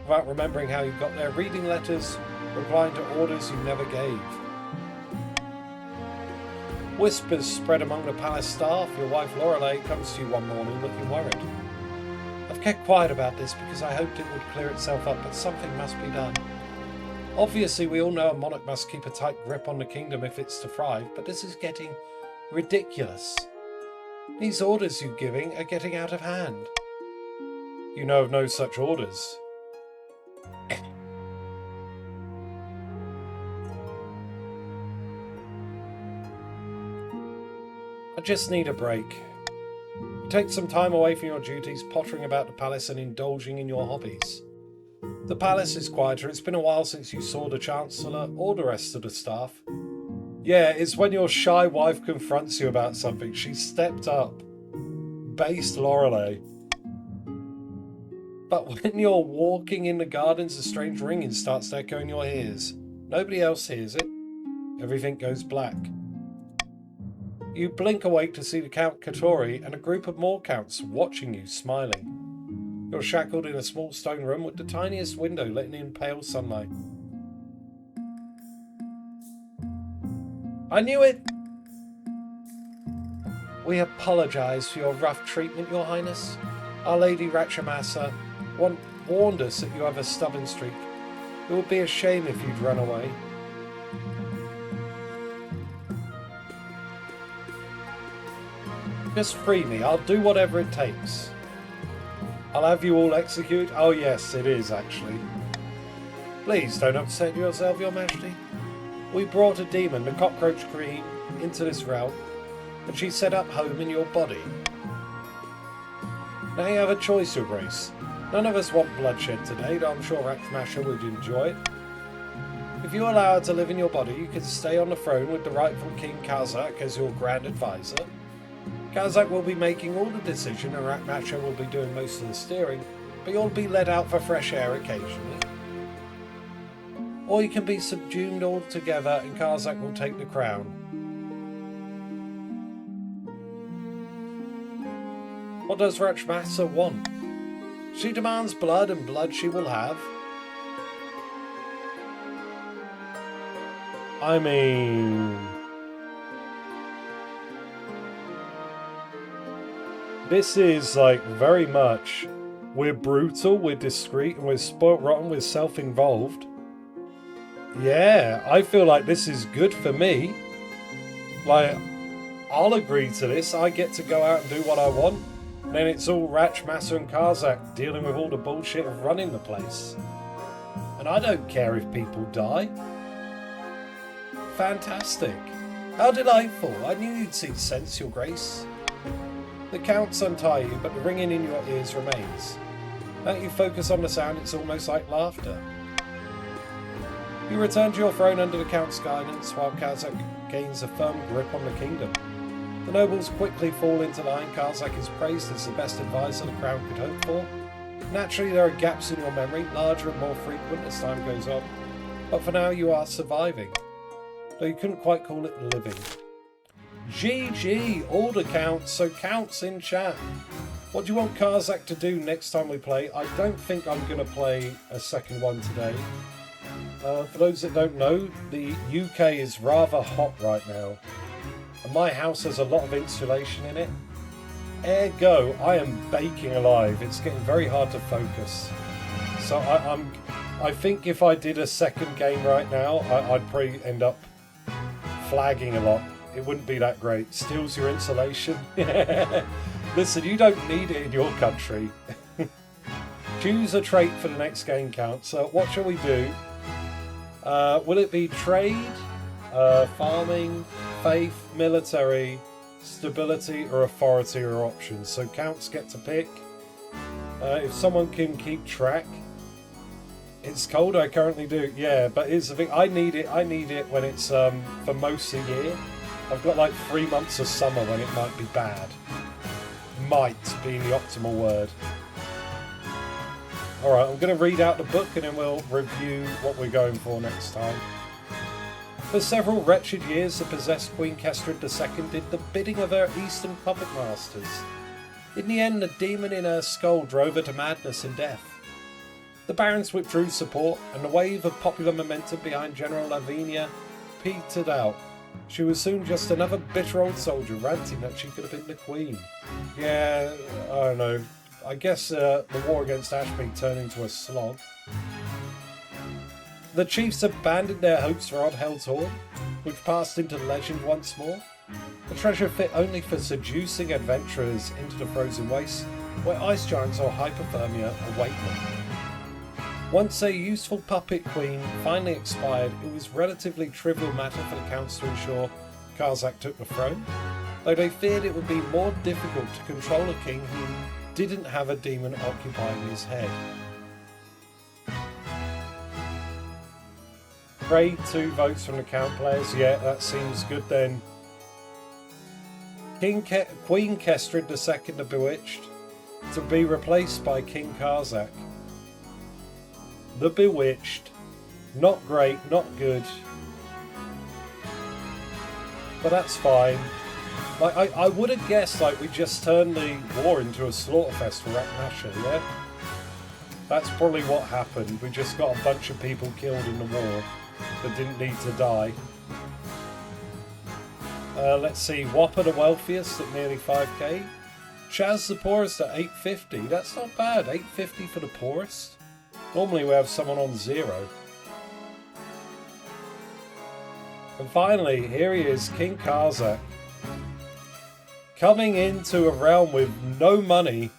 without remembering how you got there, reading letters, replying to orders you never gave. Whispers spread among the palace staff. Your wife Lorelei comes to you one morning looking worried. I've kept quiet about this because I hoped it would clear itself up, but something must be done. Obviously, we all know a monarch must keep a tight grip on the kingdom if it's to thrive, but this is getting ridiculous. These orders you're giving are getting out of hand. You know of no such orders. I just need a break. Take some time away from your duties, pottering about the palace and indulging in your hobbies. The palace is quieter. It's been a while since you saw the Chancellor or the rest of the staff. Yeah, it's when your shy wife confronts you about something. She stepped up. Based Lorelei. But when you're walking in the gardens, a strange ringing starts to echo in your ears. Nobody else hears it. Everything goes black. You blink awake to see the Count Katori and a group of more counts watching you, smiling. You're shackled in a small stone room with the tiniest window letting in pale sunlight. I knew it! We apologise for your rough treatment, Your Highness. Our Lady Ratchamasa warned us that you have a stubborn streak. It would be a shame if you'd run away. Just free me. I'll do whatever it takes. I'll have you all executed. Oh yes, it is actually. Please don't upset yourself, Your Majesty. We brought a demon, the cockroach queen, into this realm, and she set up home in your body. Now you have a choice, Your Grace. None of us want bloodshed today, though I'm sure Ratchmasher would enjoy it. If you allow her to live in your body, you can stay on the throne with the rightful King Kazakh as your grand advisor. Kazakh will be making all the decision and Ratchmasher will be doing most of the steering, but you'll be let out for fresh air occasionally. Or you can be subdued altogether and Kazakh will take the crown. What does Ratchmasher want? She demands blood, and blood she will have. I mean... this is like very much... we're brutal, we're discreet, and we're spoilt rotten, we're self-involved. Yeah, I feel like this is good for me. Like, I'll agree to this. I get to go out and do what I want. Then it's all Ratchmasher and Kazakh dealing with all the bullshit of running the place. And I don't care if people die. Fantastic. How delightful. I knew you'd see sense, Your Grace. The counts untie you, but the ringing in your ears remains. Now you focus on the sound, it's almost like laughter. You return to your throne under the Count's guidance, while Kazakh gains a firm grip on the kingdom. The nobles quickly fall into line. Kazakh is praised as the best advisor the crown could hope for. Naturally, there are gaps in your memory, larger and more frequent as time goes on. But for now, you are surviving. Though you couldn't quite call it living. GG! All the counts, so counts in chat. What do you want Kazakh to do next time we play? I don't think I'm going to play a second one today. For those that don't know, the UK is rather hot right now. And my house has a lot of insulation in it. Ergo, I am baking alive. It's getting very hard to focus. So I think if I did a second game right now, I'd probably end up flagging a lot. It wouldn't be that great. Steals your insulation. Listen, you don't need it in your country. Choose a trait for the next game count. So what shall we do? Will it be trade, farming, faith, military, stability, or authority or options? So counts get to pick. If someone can keep track. It's cold, I currently do. Yeah, but here's the thing, I need it when it's for most of the year. I've got like 3 months of summer when it might be bad. Might being the optimal word. Alright, I'm going to read out the book and then we'll review what we're going for next time. For several wretched years, the possessed Queen Kestryd II did the bidding of her eastern puppet masters. In the end, the demon in her skull drove her to madness and death. The barons withdrew support, and the wave of popular momentum behind General Lavinia petered out. She was soon just another bitter old soldier ranting that she could have been the queen. Yeah, I don't know. I guess the war against Ashby turned into a slog. The chiefs abandoned their hopes for Oddhel's Horn, which passed into legend once more. A treasure fit only for seducing adventurers into the frozen wastes, where ice giants or hypothermia await them. Once a useful puppet queen finally expired, it was relatively trivial matter for the counts to ensure Karzak took the throne, though they feared it would be more difficult to control a king who didn't have a demon occupying his head. Grade 2 votes from the count players. Yeah, that seems good then. Queen Kestryd II of Bewitched to be replaced by King Karzak. The Bewitched. Not great, not good. But that's fine. Like I would have guessed like we just turned the war into a slaughterfest for Raknasha, yeah? That's probably what happened. We just got a bunch of people killed in the war that didn't need to die. Let's see, Whopper the wealthiest at nearly 5k. Chaz the poorest at 850. That's not bad, 850 for the poorest. Normally we have someone on 0. And finally, here he is, King Karzak. Coming into a realm with no money.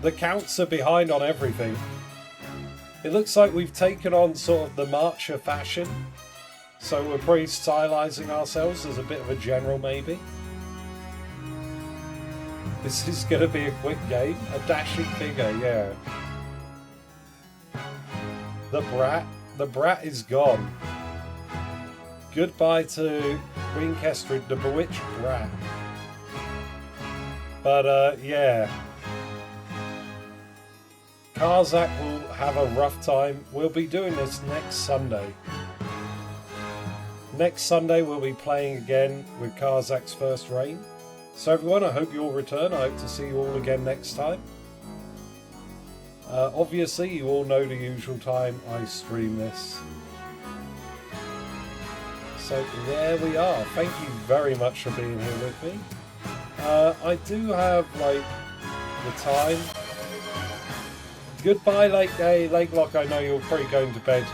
The counts are behind on everything. It looks like we've taken on sort of the Marcher fashion. So we're probably stylising ourselves as a bit of a general maybe. This is going to be a quick game. A dashing figure, yeah. The brat is gone. Goodbye to Queen Kestryd, the bewitched brat. But yeah. Karzak will have a rough time. We'll be doing this next Sunday. Next Sunday we'll be playing again with Karzak's first reign. So everyone, I hope you all return. I hope to see you all again next time. Obviously, you all know the usual time I stream this. So there we are. Thank you very much for being here with me. I do have, like, the time. Goodbye, Lake Day. Lake Lock, I know you're probably going to bed.